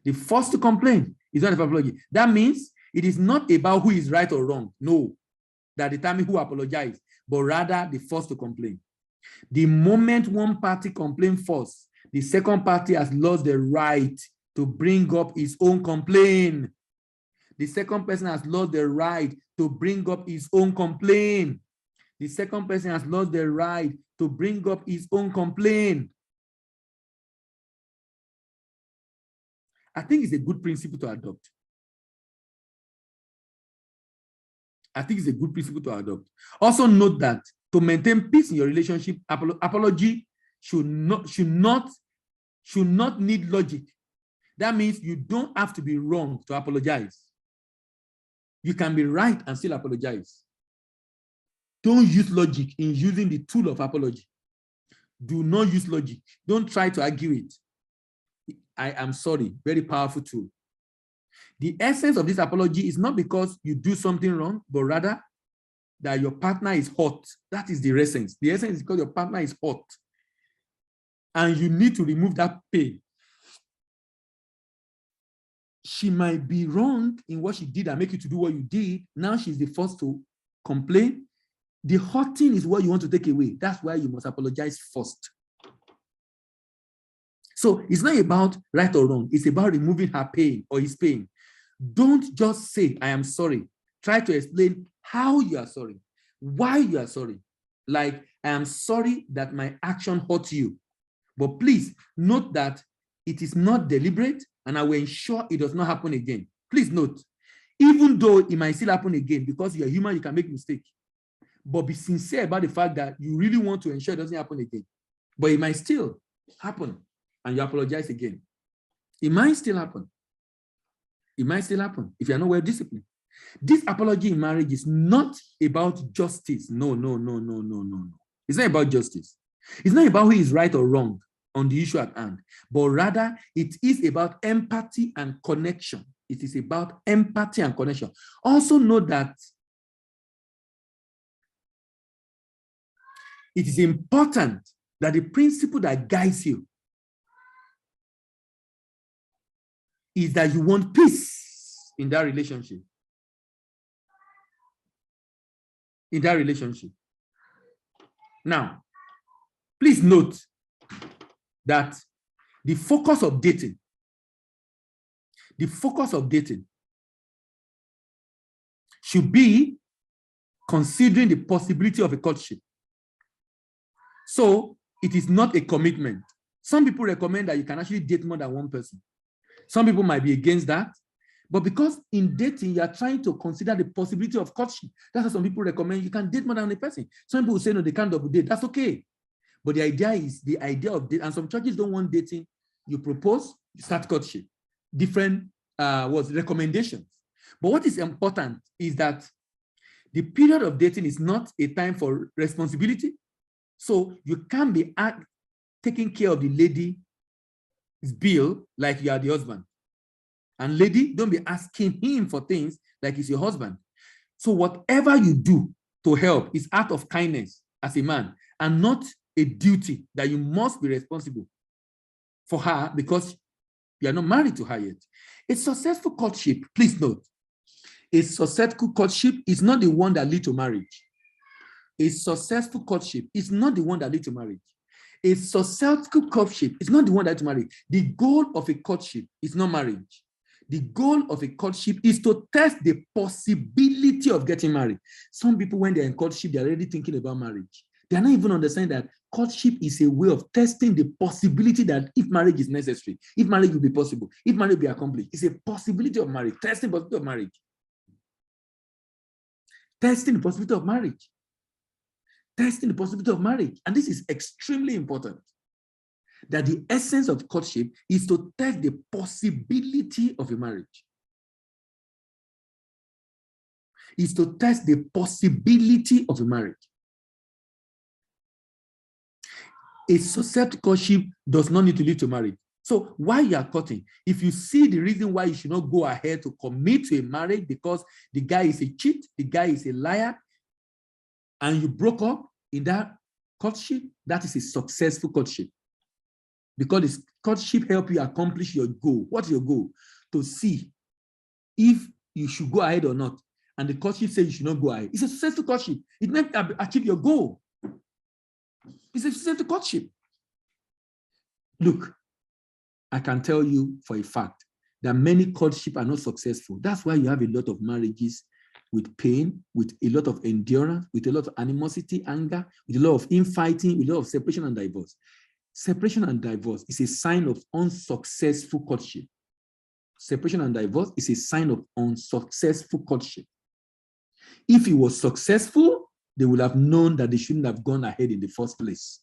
The first to complain is not an apology. That means it is not about who is right or wrong. No, that determines who apologizes, but rather the first to complain. The moment one party complains first, the second party has lost the right to bring up his own complaint. The second person has lost the right to bring up his own complaint. The second person has lost the right to bring up his own complaint. I think it's a good principle to adopt. I think it's a good principle to adopt. Also note that to maintain peace in your relationship, apology should not need logic. That means you don't have to be wrong to apologize. You can be right and still apologize. Don't use logic in using the tool of apology. Do not use logic. Don't try to argue it. I am sorry, very powerful tool. The essence of this apology is not because you do something wrong, but rather that your partner is hot. That is the essence. The essence is because your partner is hot. And you need to remove that pain. She might be wrong in what she did and make you to do what you did. Now she's the first to complain. The hurting is what you want to take away. That's why you must apologize first. So it's not about right or wrong. It's about removing her pain or his pain. Don't just say, I am sorry. Try to explain how you are sorry, why you are sorry. Like, I am sorry that my action hurt you. But please note that it is not deliberate and I will ensure it does not happen again. Please note, even though it might still happen again, because you're human, you can make mistakes. But be sincere about the fact that you really want to ensure it doesn't happen again. But it might still happen. And you apologize again. It might still happen. It might still happen if you're not well disciplined. This apology in marriage is not about justice. No, no, no, no, no, no, no. It's not about justice. It's not about who is right or wrong on the issue at hand, but rather it is about empathy and connection. It is about empathy and connection. Also know that it is important that the principle that guides you is that you want peace in that relationship. In that relationship. Now, Please note that the focus of dating should be considering the possibility of a courtship. So it is not a commitment. Some people recommend that you can actually date more than one person. Some people might be against that. But because in dating, you are trying to consider the possibility of courtship. That's why some people recommend you can date more than one person. Some people say, no, they can't double date. That's okay. But the idea is the idea of dating. And some churches don't want dating. You propose, you start courtship. Different recommendations. But what is important is that the period of dating is not a time for responsibility. So you can't be taking care of the lady's bill like you are the husband. And lady, don't be asking him for things like he's your husband. So whatever you do to help is out of kindness as a man and not a duty that you must be responsible for her because you are not married to her yet. A successful courtship, please note, a successful courtship is not the one that leads to marriage. A successful courtship is not the one that leads to marriage. A successful courtship is not the one that leads to marriage. The goal of a courtship is not marriage. The goal of a courtship is to test the possibility of getting married. Some people, when they're in courtship, they're already thinking about marriage. They're not even understanding that courtship is a way of testing the possibility that if marriage is necessary, if marriage will be possible, if marriage will be accomplished, it's a possibility of marriage, testing the possibility of marriage. Testing the possibility of marriage. Testing the possibility of marriage. And this is extremely important. That the essence of courtship is to test the possibility of a marriage. Is to test the possibility of a marriage. A successful courtship does not need to lead to marriage. So while you are courting, if you see the reason why you should not go ahead to commit to a marriage because the guy is a cheat, the guy is a liar, and you broke up in that courtship, that is a successful courtship. Because this courtship helps you accomplish your goal. What's your goal? To see if you should go ahead or not. And the courtship says you should not go ahead. It's a successful courtship. It may achieve your goal. It's a successful courtship. Look, I can tell you for a fact that many courtships are not successful. That's why you have a lot of marriages with pain, with a lot of endurance, with a lot of animosity, anger, with a lot of infighting, with a lot of separation and divorce. Separation and divorce is a sign of unsuccessful courtship. Separation and divorce is a sign of unsuccessful courtship. If it was successful, they would have known that they shouldn't have gone ahead in the first place.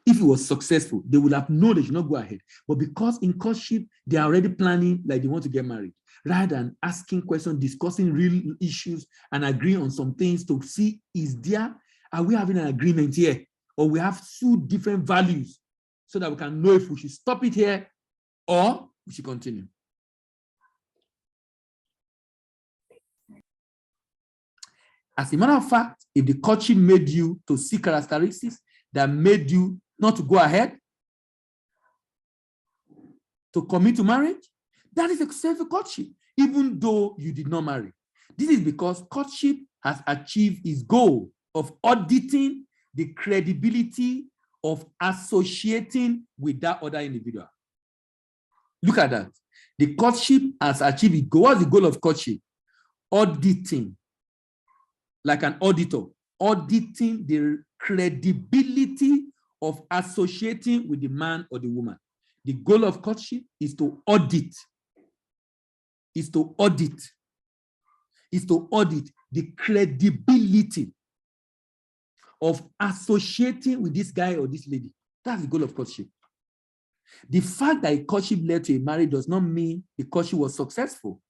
If it was successful, they would have known they should not go ahead. But because in courtship, they are already planning like they want to get married, rather than asking questions, discussing real issues, and agreeing on some things to see, are we having an agreement here? Or we have two different values so that we can know if we should stop it here or we should continue. As a matter of fact, if the courtship made you to see characteristics that made you not to go ahead to commit to marriage, that is a successful courtship, even though you did not marry. This is because courtship has achieved its goal of auditing the credibility of associating with that other individual. Look at that. The courtship has achieved its goal. What's the goal of courtship? Auditing, like an auditor, auditing the credibility of associating with the man or the woman. The goal of courtship is to audit. Is to audit the credibility of associating with this guy or this lady. That's the goal of courtship. The fact that a courtship led to a marriage does not mean the courtship was successful.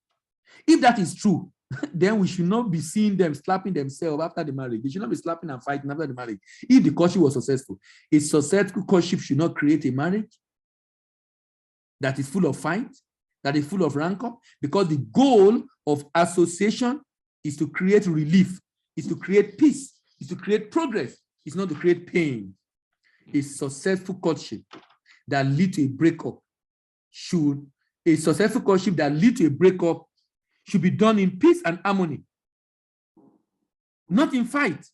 If that is true, then we should not be seeing them slapping themselves after the marriage. They should not be slapping and fighting after the marriage. If the courtship was successful, a successful courtship should not create a marriage that is full of fight, that is full of rancor, because the goal of association is to create relief, is to create peace, is to create progress. It's not to create pain. A successful courtship that leads to a breakup should be done in peace and harmony, not in fight.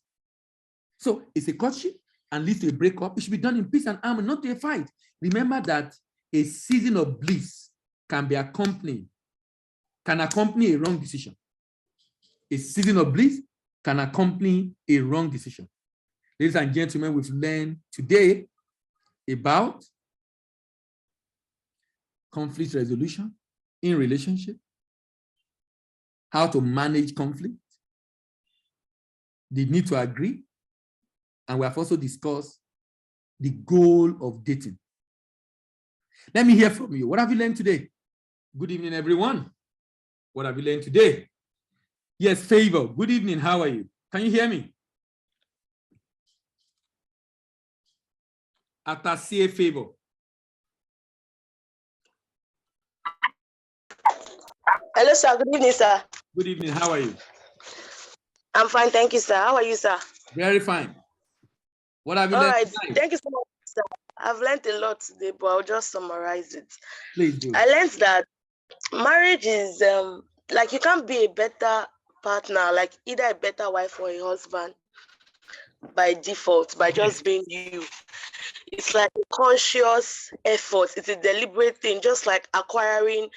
So it's a courtship. and leads to a breakup, it should be done in peace and harmony, not to a fight. Remember that a season of bliss can accompany a wrong decision. A season of bliss can accompany a wrong decision. Ladies and gentlemen, we've learned today about conflict resolution in relationship, how to manage conflict, the need to agree, and we have also discussed the goal of dating. Let me hear from you. What have you learned today? Good evening, everyone. What have you learned today? Yes, Favor. Good evening. How are you? Can you hear me? Atasie Favor. Hello, sir. Good evening, sir. Good evening. How are you? I'm fine. Thank you, sir. How are you, sir? Very fine. What have you All learned right. tonight? Thank you so much, sir. I've learned a lot today, but I'll just summarize it. Please do. I learned that marriage is like you can't be a better partner, like either a better wife or a husband by default, by just being you. It's like a conscious effort. It's a deliberate thing, just like acquiring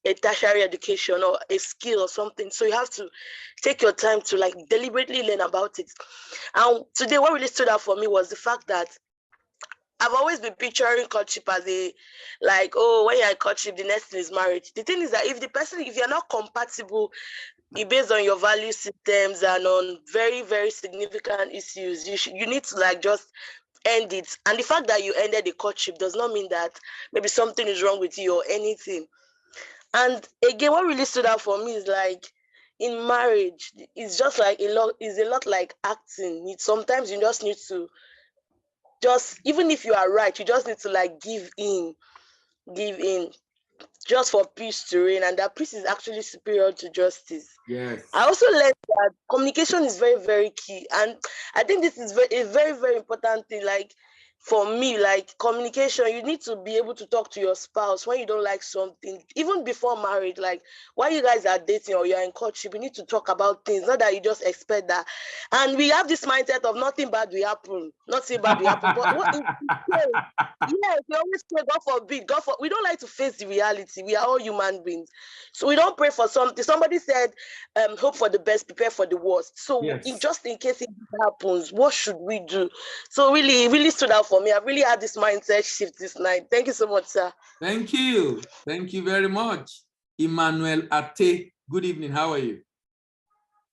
a tertiary education or a skill or something. So you have to take your time to like deliberately learn about it. And today what really stood out for me was the fact that I've always been picturing courtship as a, like, oh, when you're in courtship, the next thing is marriage. The thing is that if you're not compatible based on your value systems and on very, very significant issues, you need to like just end it. And the fact that you ended the courtship does not mean that maybe something is wrong with you or anything. And again, what really stood out for me is like in marriage, it's just like a lot like acting. Sometimes you just need to even if you are right, you just need to like give in just for peace to reign, and that peace is actually superior to justice. Yes. I also learned that communication is very, very key, and I think this is a very, very important thing. Like for me, like communication, you need to be able to talk to your spouse when you don't like something, even before marriage. Like while you guys are dating or you're in courtship, you need to talk about things, not that you just expect that. And we have this mindset of nothing bad will happen, nothing bad will happen. But what is yes, we always pray, God forbid, we don't like to face the reality. We are all human beings. So we don't pray for something. Somebody said, hope for the best, prepare for the worst. So Yes. just in case it happens, what should we do? So really, really stood out for me. I've really had this mindset shift this night. Thank you so much, sir. Thank you. Thank you very much. Emmanuel Ate, good evening. How are you?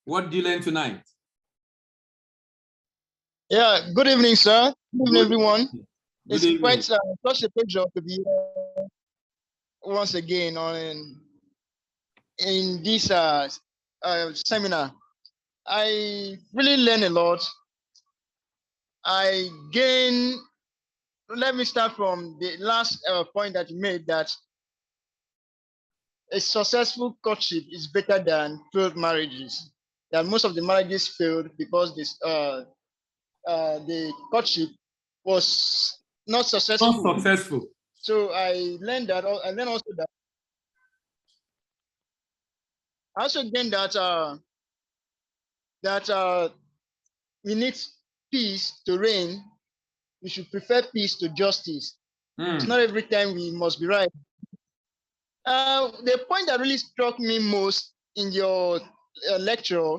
What did you learn tonight? Yeah, good evening, sir. Good evening, everyone. Good it's evening. quite such a pleasure to be here once again in this seminar. I really learned a lot. Let me start from the last point that you made, that a successful courtship is better than failed marriages. That most of the marriages failed because the courtship was not successful. Not successful. So I learned that. I learned also that. I also gained that we need peace to reign. We should prefer peace to justice. It's not every time we must be right. The point that really struck me most in your lecture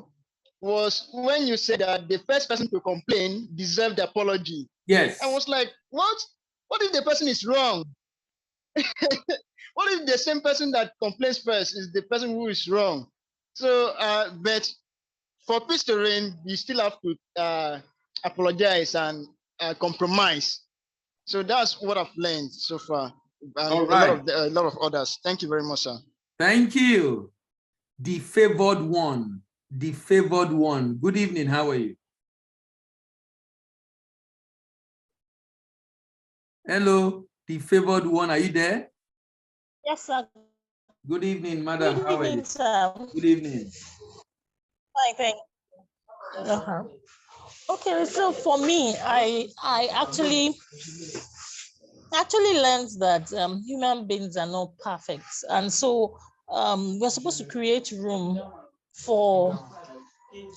was when you said that the first person to complain deserved apology. Yes. I was like, what? What if the person is wrong? What if the same person that complains first is the person who is wrong? So, but for peace to reign, we still have to apologize and compromise. So that's what I've learned so far. All right. A lot of others. Thank you very much, sir. Thank you. The favored one. The favored one. Good evening. How are you? Hello, the favored one. Are you there? Yes, sir. Good evening, madam. Good How are evening, you? sir. Good evening. Fine, thank you. Okay, so for me, I actually learned that human beings are not perfect, and so we're supposed to create room for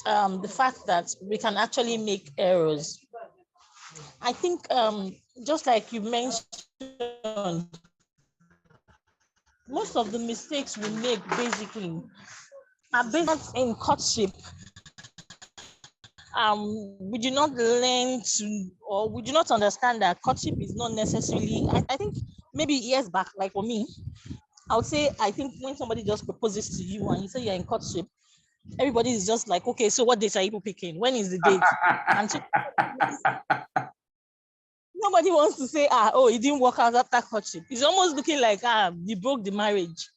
the fact that we can actually make errors. I think just like you mentioned, most of the mistakes we make basically are based in courtship. We do not learn to, or we do not understand that courtship is not necessarily, I think maybe years back, like for me, I would say, I think when somebody just proposes to you and you say you're in courtship, everybody is just like, okay, so what dates are you picking? When is the date? And so nobody wants to say, oh, it didn't work out after courtship. It's almost looking like, you broke the marriage.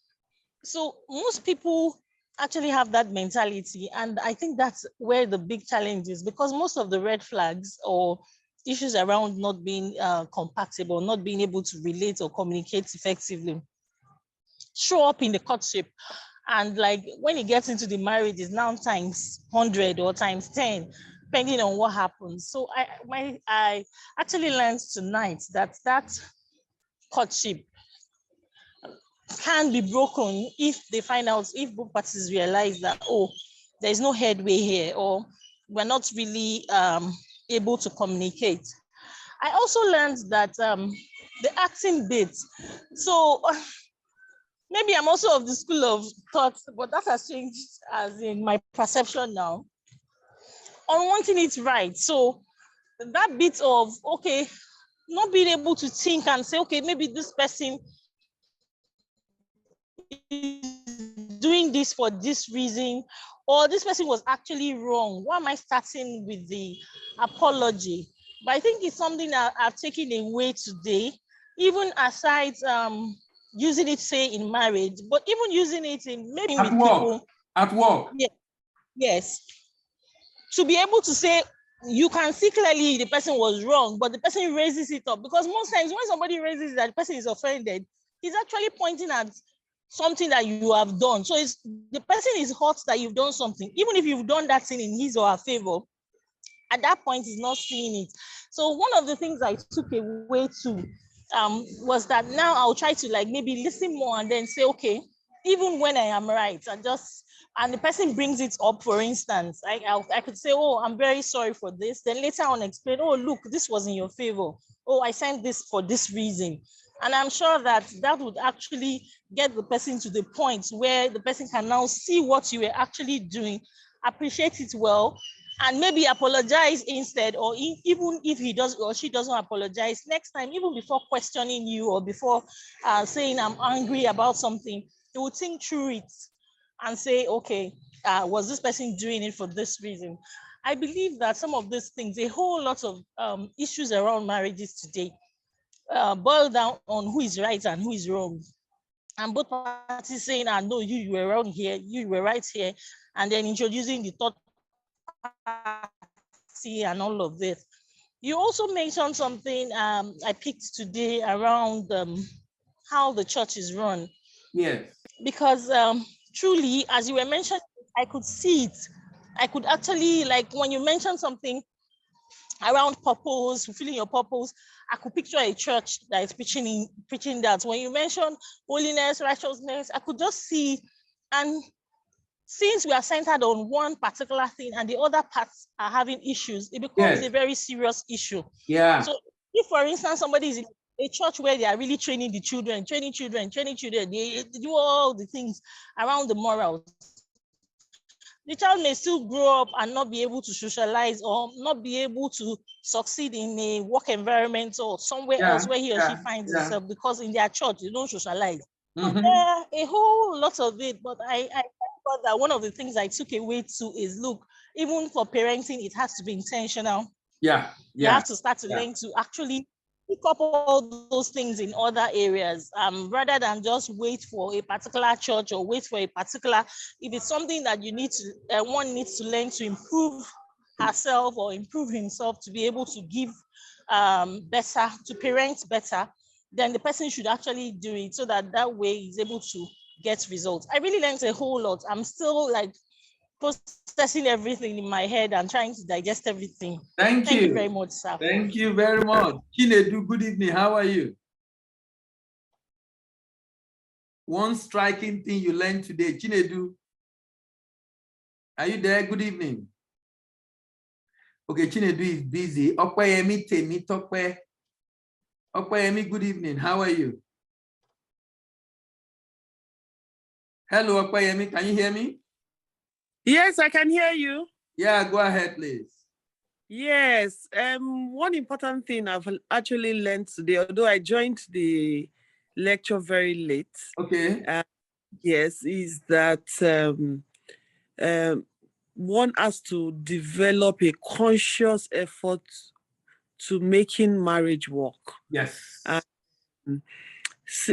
So most people actually have that mentality. And I think that's where the big challenge is, because most of the red flags or issues around not being compatible, not being able to relate or communicate effectively show up in the courtship. And like when it gets into the marriage, is now times 100 or times 10, depending on what happens. So I actually learned tonight that courtship can be broken if they find out, if both parties realize that, oh, there's no headway here, or we're not really able to communicate. I also learned that the acting bit. So maybe I'm also of the school of thought, but that has changed as in my perception now on wanting it right. So that bit of, okay, not being able to think and say, okay, maybe this person is doing this for this reason, or this person was actually wrong. Why am I starting with the apology? But I think it's something that I've taken away today, even aside using it, say, in marriage, but even using it in maybe At with work. people. At work. Yeah. Yes. To be able to say, you can see clearly the person was wrong, but the person raises it up, because most times when somebody raises that the person is offended, he's actually pointing at something that you have done. So it's the person is hurt that you've done something, even if you've done that thing in his or her favor. At that point, he's not seeing it. So one of the things I took away too was that now I'll try to like maybe listen more and then say, okay, even when I am right, and the person brings it up, for instance, I could say, oh, I'm very sorry for this. Then later on explain, oh, look, this was in your favor. Oh, I sent this for this reason. And I'm sure that would actually get the person to the point where the person can now see what you were actually doing, appreciate it well, and maybe apologize instead, or even if he does or she doesn't apologize next time, even before questioning you or before saying I'm angry about something, they will think through it and say, okay, was this person doing it for this reason? I believe that some of these things, a whole lot of issues around marriages today boil down on who is right and who is wrong. And both parties saying, no, you were wrong here, you were right here, and then introducing the third party and all of this. You also mentioned something I picked today around how the church is run. Yes. Because truly, as you were mentioning, I could see it. I could actually, like when you mentioned something around purpose, fulfilling your purpose, I could picture a church that is preaching that. When you mentioned holiness, righteousness, I could just see. And since we are centered on one particular thing and the other parts are having issues, it becomes a very serious issue. Yeah. So if, for instance, somebody is in a church where they are really training children, they do all the things around the morals, the child may still grow up and not be able to socialize or not be able to succeed in a work environment or somewhere else where he or she finds himself, because in their church, they don't socialize. So there are a whole lot of it, but I thought that one of the things I took away too is, look, even for parenting, it has to be intentional. Yeah. You have to start to learn to actually pick up all those things in other areas, rather than just wait for a particular church or wait for a particular, if it's something that you need to, one needs to learn to improve herself or improve himself to be able to give better, to parent better, then the person should actually do it so that way he's able to get results. I really learned a whole lot. I'm still like processing everything in my head and trying to digest everything. Thank you very much, sir. Thank you very much. Chinedu, good evening. How are you? One striking thing you learned today, Chinedu. Are you there? Good evening. Okay, Chinedu is busy. Opeyemi Temi Tokwe. Opeyemi, good evening. How are you? Hello, Opeyemi. Can you hear me? Yes, I can hear you. Yeah, go ahead, please. Yes. One important thing I've actually learned today, although I joined the lecture very late. Okay. Yes, is that one has to develop a conscious effort to making marriage work. Yes.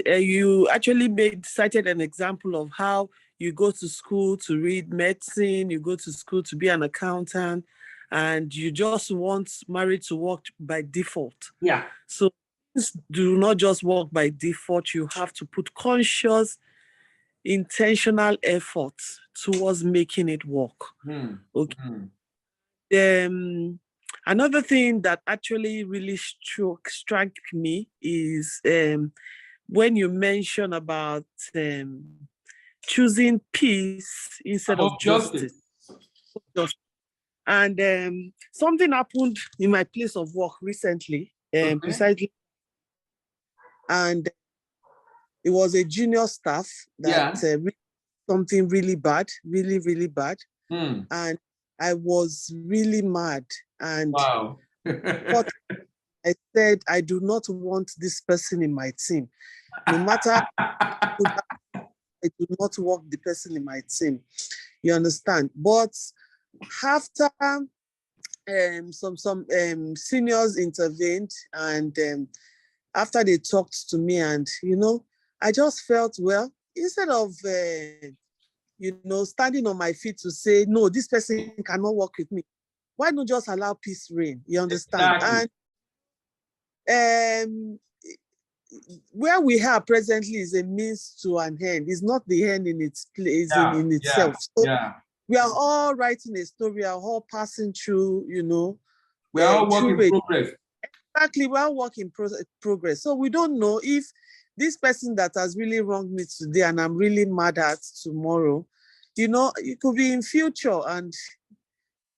You actually cited an example of how you go to school to read medicine, you go to school to be an accountant, and you just want marriage to work by default. Yeah. So things do not just work by default. You have to put conscious, intentional effort towards making it work. Okay. Another thing that actually really struck me is when you mention about choosing peace instead of justice. And something happened in my place of work recently, precisely, and it was a junior staff that something really bad, really, really bad. And I was really mad. And but I said, I do not want this person in my team. No matter, I do not want the person in my team. You understand? But after some seniors intervened, and after they talked to me, and I just felt, well, instead of standing on my feet to say, no, this person cannot work with me, why not just allow peace reign? You understand? Exactly. And where we are presently is a means to an end. It's not the end in its place, in itself. So we are all writing a story. We are all passing through, we are all working in progress. Exactly, we are working in progress. So we don't know if this person that has really wronged me today and I'm really mad at tomorrow, it could be in future, and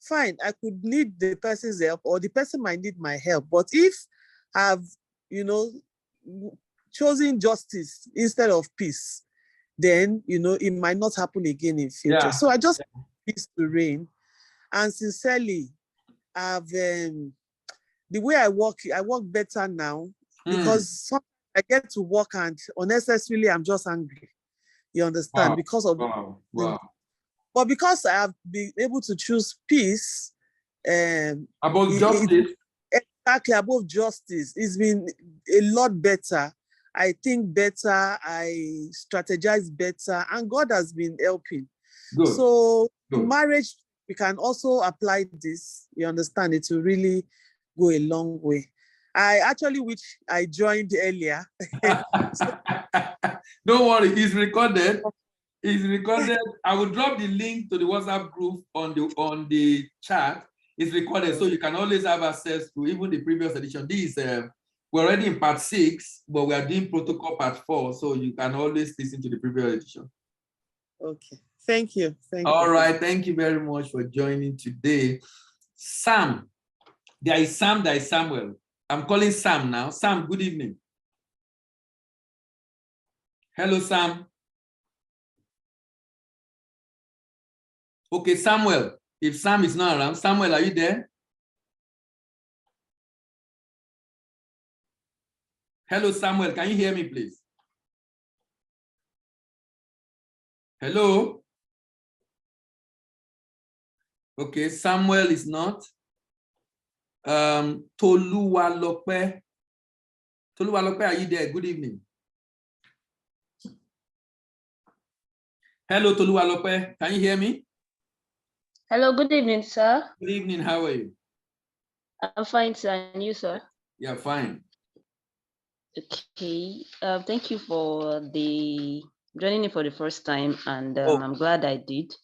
fine, I could need the person's help, or the person might need my help. But if I've, chosen justice instead of peace, then, it might not happen again in future. Yeah. So I just want peace to reign. And sincerely, I've, the way I work better now, because I get to work and unnecessarily I'm just angry. You understand? Wow. Because of but because I have been able to choose peace, about justice. Exactly, above justice. It's been a lot better. I think better, I strategize better, and God has been helping. Good. So in marriage, we can also apply this. You understand? It will really go a long way. I actually wish I joined earlier. Don't worry, it's recorded. It's recorded. I will drop the link to the WhatsApp group on the chat. It's recorded, so you can always have access to even the previous edition. This we're already in part 6, but we are doing protocol part 4, so you can always listen to the previous edition. Okay, thank you. All right, thank you very much for joining today. Sam, there is Sam, there is Samuel. I'm calling Sam now. Sam, good evening. Hello, Sam. Okay, Samuel. If Sam is not around, Samuel, are you there? Hello, Samuel. Can you hear me, please? Hello? Okay, Samuel is not. Toluwalope. Toluwalope, are you there? Good evening. Hello, Toluwalope. Can you hear me? Hello, good evening, sir. Good evening. How are you? I'm fine, sir. And you, sir? Yeah, fine. Okay. Thank you for joining me for the first time, and I'm glad I did.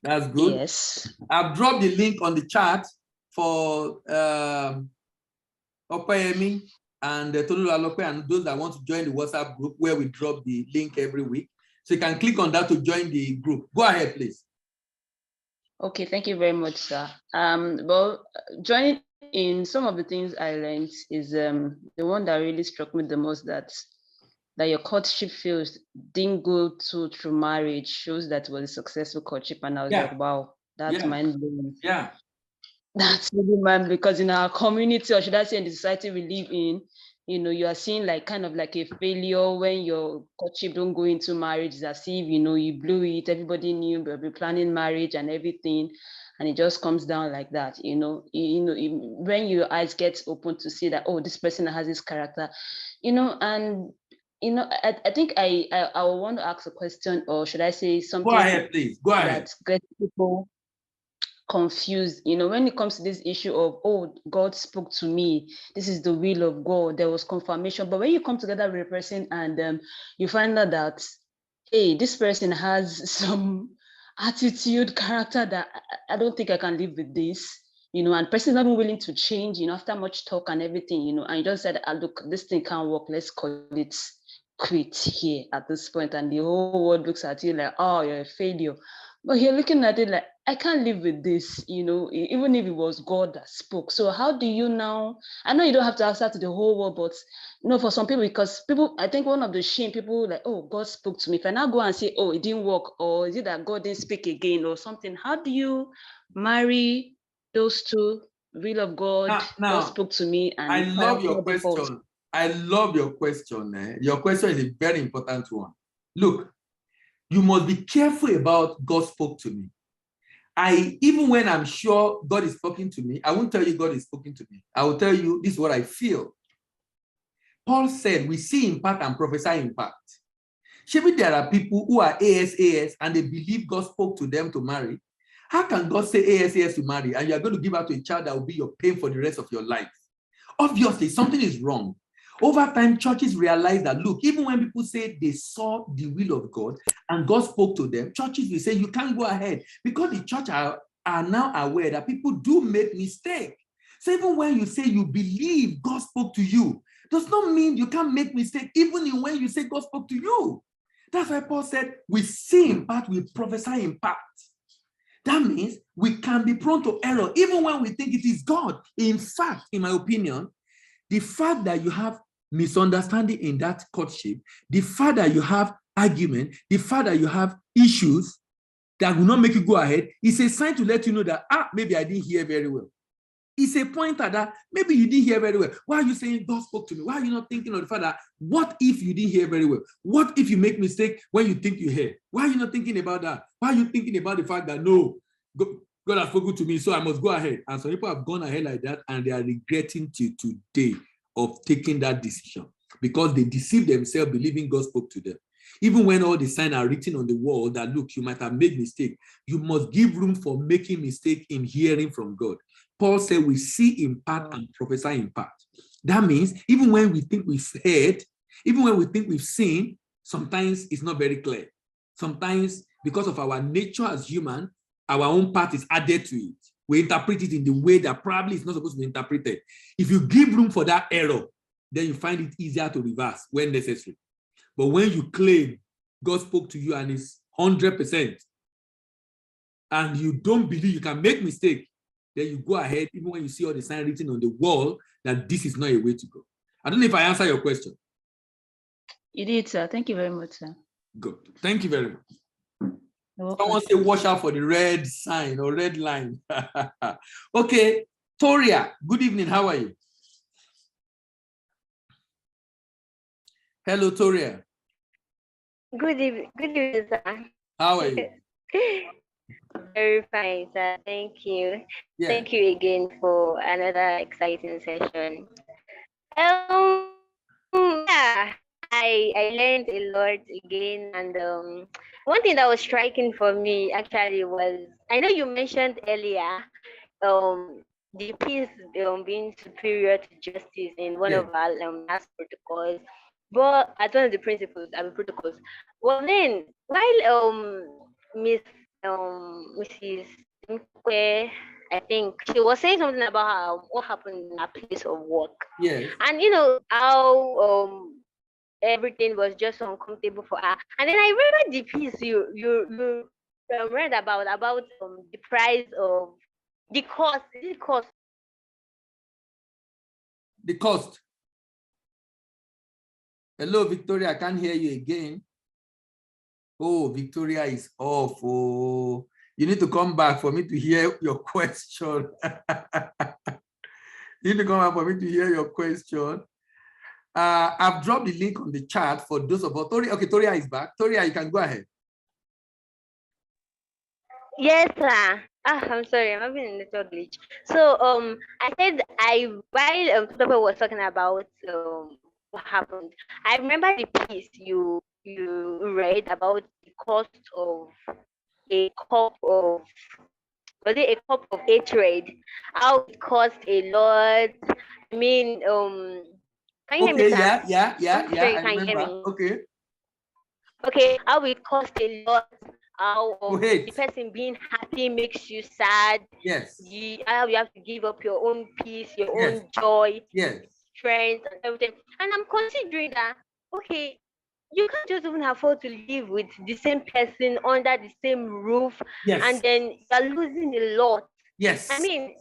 That's good. Yes. I've dropped the link on the chat for Opeyemi and Toluwalope and those that want to join the WhatsApp group where we drop the link every week. So you can click on that to join the group. Go ahead, please. Okay, thank you very much, sir. Well, joining in, some of the things I learned is the one that really struck me the most, that your courtship phase didn't go through marriage, shows that it was a successful courtship. And I was like, wow, that's mind blowing. Yeah. That's really mind, because in our community, or should I say in the society we live in, you are seeing like kind of like a failure when your courtship don't go into marriage. It's as if, you blew it, everybody knew we'll be planning marriage and everything, and it just comes down like that. When your eyes get open to see that, oh, this person has this character, and I think I want to ask a question, or should I say something? Go ahead, please. Go ahead. That gets people confused, when it comes to this issue of, oh, God spoke to me, this is the will of God, there was confirmation. But when you come together with a person and you find out that, hey, this person has some attitude, character that I don't think I can live with this, and person is not even willing to change, after much talk and everything, and you just said, look, this thing can't work, let's call it quit here at this point, and the whole world looks at you like, oh, you're a failure. But you're looking at it like, I can't live with this, even if it was God that spoke. So how do you now, I know you don't have to answer to the whole world, but for some people, because people, I think one of the shame, people like, oh, God spoke to me. If I now go and say, oh, it didn't work, or is it that God didn't speak again or something? How do you marry those two? Will of God, God spoke to me, and I love your question. I love your question. Your question is a very important one. Look, you must be careful about God spoke to me. Even when I'm sure God is speaking to me, I won't tell you God is speaking to me. I will tell you this is what I feel. Paul said, we see in part and prophesy in part. Maybe there are people who are ASAS and they believe God spoke to them to marry. How can God say ASAS to marry and you are going to give out to a child that will be your pain for the rest of your life? Obviously, something is wrong. Over time, churches realize that, look, even when people say they saw the will of God and God spoke to them, churches will say, you can't go ahead, because the church are now aware that people do make mistakes. So even when you say you believe God spoke to you, does not mean you can't make mistakes, even when you say God spoke to you. That's why Paul said, we see in part, we prophesy in part. That means we can be prone to error, even when we think it is God. In fact, in my opinion, the fact that you have misunderstanding in that courtship, the fact that you have argument, the fact that you have issues that will not make you go ahead, is a sign to let you know that, maybe I didn't hear very well. It's a pointer that maybe you didn't hear very well. Why are you saying God spoke to me? Why are you not thinking of the fact that, what if you didn't hear very well? What if you make mistake when you think you hear? Why are you not thinking about that? Why are you thinking about the fact that, no, God has spoken to me, so I must go ahead? And some people have gone ahead like that, and they are regretting till today of taking that decision, because they deceived themselves believing God spoke to them. Even when all the signs are written on the wall that, look, you might have made mistake, you must give room for making mistake in hearing from God. Paul said we see in part and prophesy in part. That means even when we think we've heard, even when we think we've seen, sometimes it's not very clear. Sometimes, because of our nature as human, our own part is added to it. We interpret it in the way that probably is not supposed to be interpreted. If you give room for that error, then you find it easier to reverse when necessary. But when you claim God spoke to you and it's 100%, and you don't believe you can make mistake, then you go ahead, even when you see all the signs written on the wall, that this is not a way to go. I don't know if I answer your question. You did, sir. Thank you very much, sir. Good. Thank you very much. Someone say, watch out for the red sign or red line. Okay. Toria, good evening. How are you? Hello, Toria. Good evening, sir. How are you? Very fine, sir. Thank you. Yeah. Thank you again for another exciting session. Yeah, I learned a lot again, and one thing that was striking for me actually was, I know you mentioned earlier the peace being superior to justice in one of our last protocols, but at one of the principles and protocols. Well, then while Mrs. Mkwe, I think she was saying something about how, what happened in her place of work. Yes. And you know how everything was just uncomfortable for her. And then I remember the piece you read about the price of the cost. The cost. Hello, Victoria. I can't hear you again. Oh, Victoria is off. Oh, you need to come back for me to hear your question. You need to come back for me to hear your question. I've dropped the link on the chat for those of us. Toria, okay, Toria is back. Toria, you can go ahead. Yes, sir. I'm sorry, I'm having a network glitch. So I said while Christopher was talking about what happened, I remember the piece you read about the cost of a cup of hatred, how it cost a lot. I mean, can you hear me, Okay, sir? yeah, You I can hear remember. me. Okay. Okay, how it cost a lot, how Wait. the person being happy makes you sad. Yes. How you have to give up your own peace, your Yes. own joy, Yes. strength, and everything. And I'm considering that, okay, you can't just even afford to live with the same person under the same roof, Yes. and then you're losing a lot. Yes. I mean,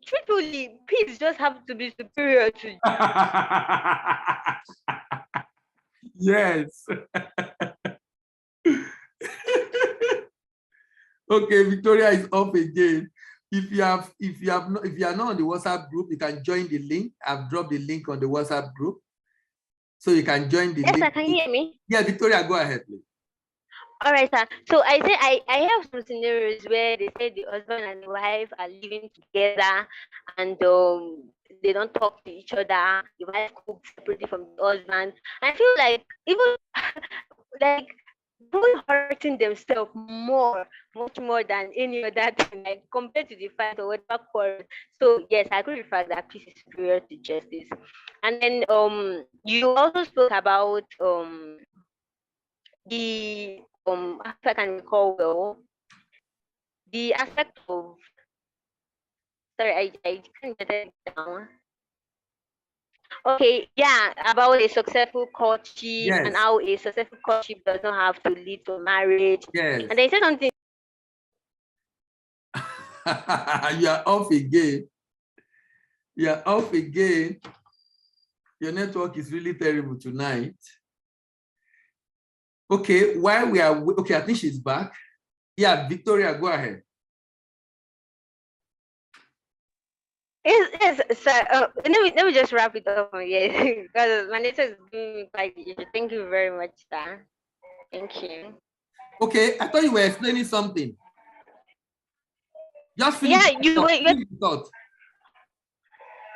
truthfully, peace just have to be superior to Yes. Okay, Victoria is off again. If you are not on the WhatsApp group, you can join the link. I've dropped the link on the WhatsApp group, so you can join the link. Yes, can you hear me? Yeah, Victoria, go ahead, please. All right, sir. So I say I have some scenarios where they say the husband and the wife are living together, and they don't talk to each other. The wife cooks separately from the husband. I feel like even like both hurting themselves much more than any other thing, like compared to the fight or whatever quarrel. So yes, I agree with the fact that peace is superior to justice. And then you also spoke about the if I can recall well, the aspect of I can't get it down. Okay, yeah, about a successful courtship and Yes. how a successful courtship does not have to lead to marriage. Yes. And they said something. You are off again. You are off again. Your network is really terrible tonight. Okay, while we are okay, I think she's back. Yeah, Victoria, go ahead. Yes, sir. Let me just wrap it up. Yes, because my network is giving me quite the issue. Thank you very much, sir. Thank you. Okay, I thought you were explaining something. Just finish. Yeah, you thought.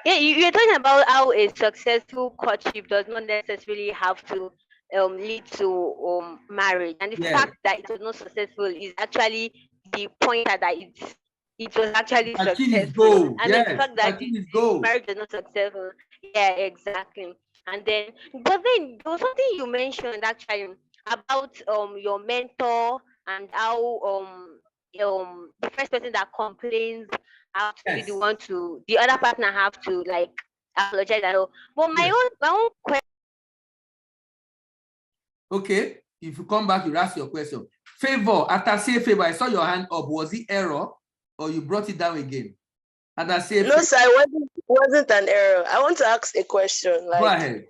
Yeah, you're talking about how a successful courtship does not necessarily have to lead to marriage, and the fact that it was not successful is actually the point that it was actually successful. I mean, the fact that the marriage was not successful. Yeah, exactly. And then, but then there was something you mentioned actually about your mentor and how the first person that complains have to be the one to the other partner have to like apologize and all. But my own question. Okay, if you come back, you ask your question. Favor, after say favor, I saw your hand up. Was it error or you brought it down again? And I say no, sir, it wasn't an error. I want to ask a question. Like, go ahead.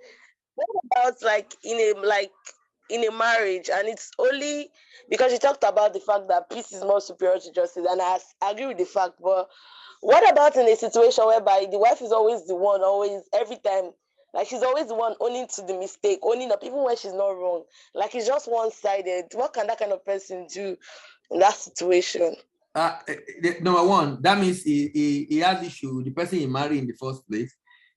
What about like in a marriage, and it's only because you talked about the fact that peace is more superior to justice, and I agree with the fact, but what about in a situation whereby the wife is always the one, always, every time, like she's always the one owning to the mistake, owning up even when she's not wrong, like it's just one-sided? What can that kind of person do in that situation? Number one, that means he has issue, the person he married in the first place.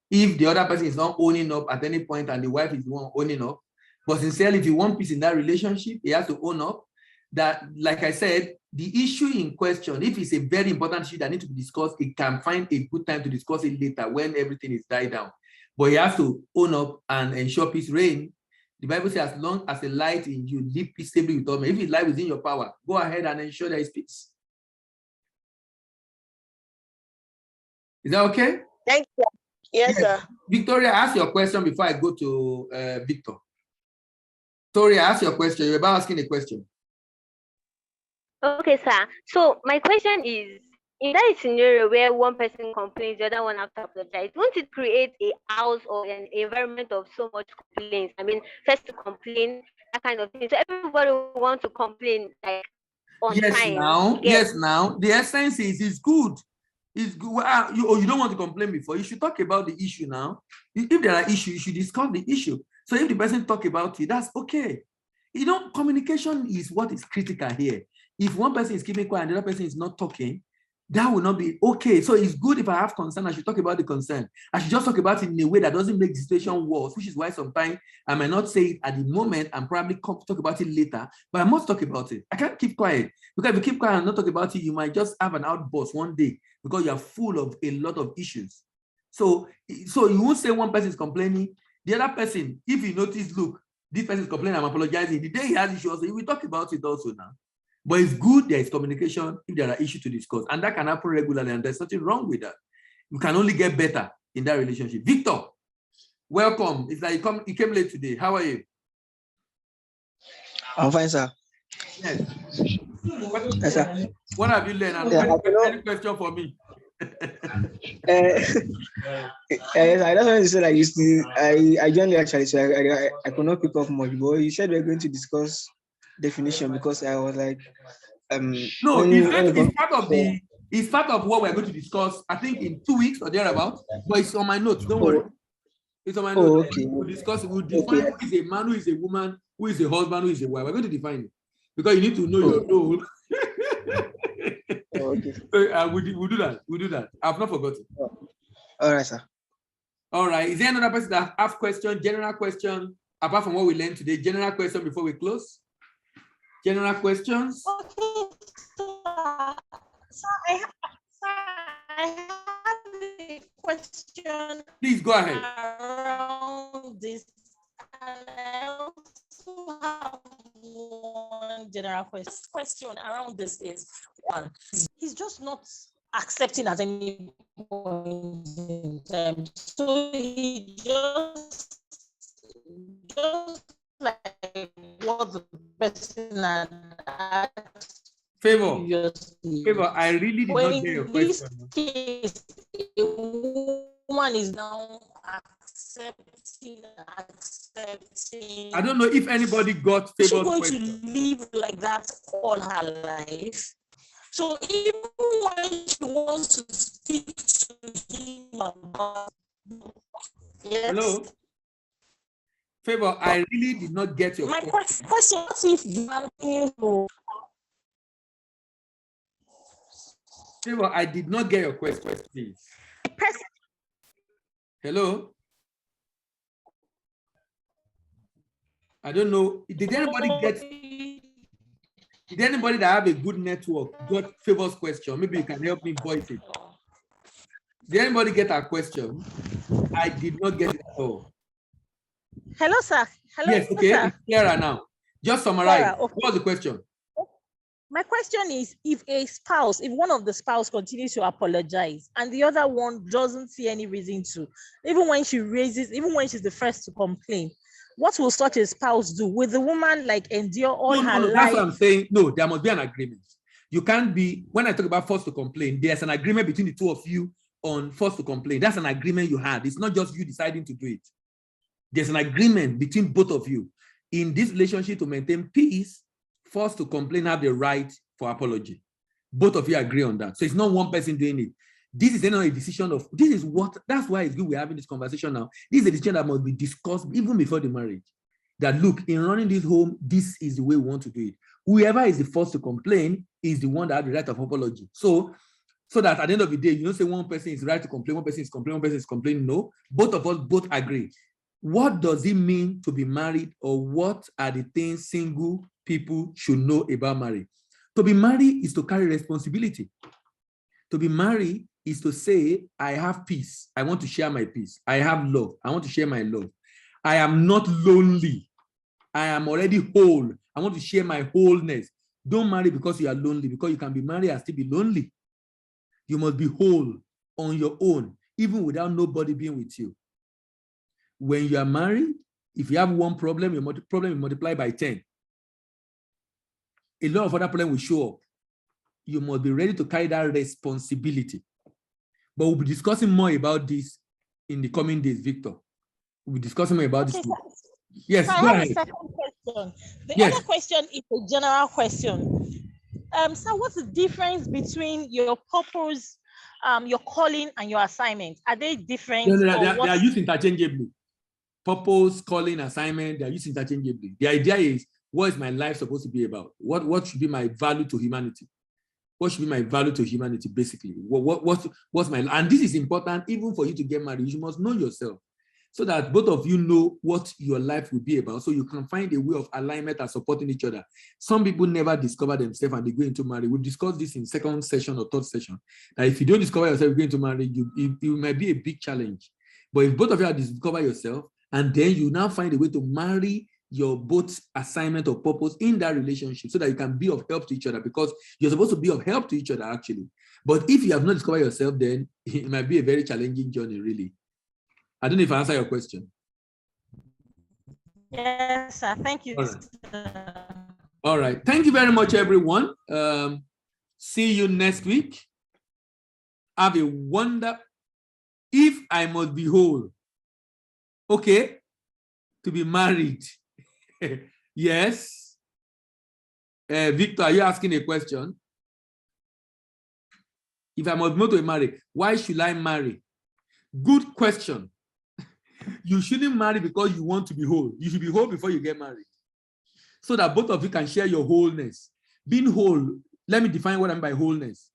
If the other person is not owning up at any point and the wife is the one owning up, but sincerely, if you want peace in that relationship, he has to own up that, like I said, the issue in question, if it's a very important issue that needs to be discussed, it can find a good time to discuss it later when everything is died down. But he has to own up and ensure peace reign. The Bible says, as long as a light in you, live peaceably with all men. If it lies within your power, go ahead and ensure there is peace. Is that okay? Thank you. Yes, sir. Victoria, ask your question before I go to Victor. Victoria, ask your question. You're about asking a question. Okay, sir. So my question is, in that scenario where one person complains, the other one have to apologize, won't it create a house or an environment of so much complaints? I mean, first to complain, that kind of thing. So everybody wants to complain like on Yes, time. now, Get yes, now. The essence is it's good. It's good. Well, you don't want to complain before. You should talk about the issue now. If there are issues, you should discuss the issue. So if the person talk about it, that's okay. You know, communication is what is critical here. If one person is keeping quiet and the other person is not talking, that will not be okay. So it's good if I have concern, I should talk about the concern. I should just talk about it in a way that doesn't make the situation worse, which is why sometimes I might not say it at the moment and probably talk about it later, but I must talk about it. I can't keep quiet, because if you keep quiet and not talk about it, you might just have an outburst one day because you're full of a lot of issues. So you won't say one person is complaining, the other person, if you notice, look, this person is complaining, I'm apologizing. The day he has issues, we talk about it also now. But it's good there is communication if there are issues to discuss, and that can happen regularly, and there's nothing wrong with that. You can only get better in that relationship. Victor, welcome. It's like you came late today. How are you? I'm fine, sir. Yes. Yes, sir. What have you learned? Yeah, any question for me? Yes, I just wanted to say, like, you still, I joined you actually, so I could not pick up much. But you said we're going to discuss definition, because I was like, no, it's part of what we're going to discuss, I think in 2 weeks or thereabout, but it's on my notes, don't worry. It's on my notes. Okay. We'll discuss it. We'll define who is a man, who is a woman, who is a husband, who is a wife. We're going to define it because you need to know your role. Okay. So, we'll do that. We'll do that. I've not forgotten. All right, sir. All right. Is there another person that has question, general question, apart from what we learned today? General question before we close? General questions? Okay, so I have a question. Please go ahead. Around this, and I also have one general question around this is, one, he's just not accepting at any point in time. So he just like what the person had asked. Favor, Favor, I really did not get your question. In this case, a woman is now accepting. I don't know if anybody got Favor's She's going question. to live like that all her life. So even when she wants to speak to him about, yes. Hello? Favor, I really did not get your My question. question is if Favor, I did not get your question, please. Hello? I don't know. Did anybody that have a good network got Favor's question? Maybe you can help me voice it. Did anybody get our question? I did not get it at all. Hello, sir. Hello. Yes, okay. Sir. It's clearer now. Just summarize. Clara, okay. What was the question? My question is, if one of the spouse continues to apologize and the other one doesn't see any reason to, even when she's the first to complain, what will such a spouse do? Will the woman like endure all her life? That's what I'm saying. No, there must be an agreement. You can't be, when I talk about forced to complain, there's an agreement between the two of you on forced to complain. That's an agreement you had. It's not just you deciding to do it. There's an agreement between both of you. In this relationship, to maintain peace, forced to complain have the right for apology. Both of you agree on that. So it's not one person doing it. This is not a decision of, that's why it's good we're having this conversation now. This is a decision that must be discussed even before the marriage. That look, in running this home, this is the way we want to do it. Whoever is the first to complain is the one that has the right of apology. So that at the end of the day, you don't say one person is right to complain, one person is complaining, one person is complaining. No, both of us both agree. What does it mean to be married, or what are the things single people should know about marriage? To be married is to carry responsibility. To be married is to say, I have peace. I want to share my peace. I have love. I want to share my love. I am not lonely. I am already whole. I want to share my wholeness. Don't marry because you are lonely, because you can be married and still be lonely. You must be whole on your own, even without nobody being with you. When you are married, if you have one problem, your problem will multiply by 10. A lot of other problems will show up. you must be ready to carry that responsibility. But we'll be discussing more about this in the coming days, Victor. We'll be discussing more about this. Yes, so I have a second question. The other question is a general question. So what's the difference between your purpose, your calling, and your assignment? Are they different? No, they are used interchangeably. Purpose, calling, assignment, they are used interchangeably. The idea is, what is my life supposed to be about? What should be my value to humanity? What should be my value to humanity, basically? What's my, and this is important even for you to get married. You must know yourself so that both of you know what your life will be about, so you can find a way of alignment and supporting each other. Some people never discover themselves and they go into marriage. We've discussed this in second session or third session. That if you don't discover yourself going to marriage, it might be a big challenge. But if both of you have discovered yourself, and then you now find a way to marry your both assignment or purpose in that relationship so that you can be of help to each other, because you're supposed to be of help to each other actually. But if you have not discovered yourself, then it might be a very challenging journey, really. I don't know if I answer your question. Yes, sir. Thank you. All right. Thank you very much, everyone. See you next week. Have a wonder. If I must be whole, okay, to be married. Yes. Victor, are you asking a question? If I must move to marry, why should I marry? Good question. You shouldn't marry because you want to be whole. You should be whole before you get married, so that both of you can share your wholeness. Being whole, let me define what I mean by wholeness.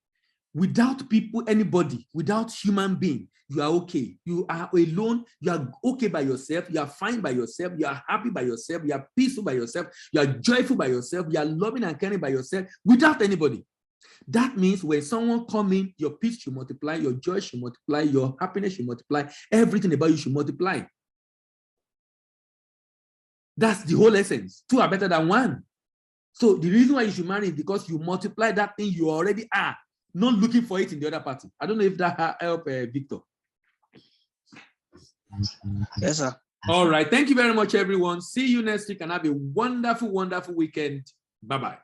Without people, anybody, without human being, you are okay. You are alone. You are okay by yourself. You are fine by yourself. You are happy by yourself. You are peaceful by yourself. You are joyful by yourself. You are loving and caring by yourself without anybody. That means when someone comes in, your peace should multiply, your joy should multiply, your happiness should multiply, everything about you should multiply. That's the whole essence. Two are better than one. So the reason why you should marry is because you multiply that thing you already are, not looking for it in the other party. I don't know if that helped Victor. Yes, sir. All right. Thank you very much, everyone. See you next week and have a wonderful, wonderful weekend. Bye-bye.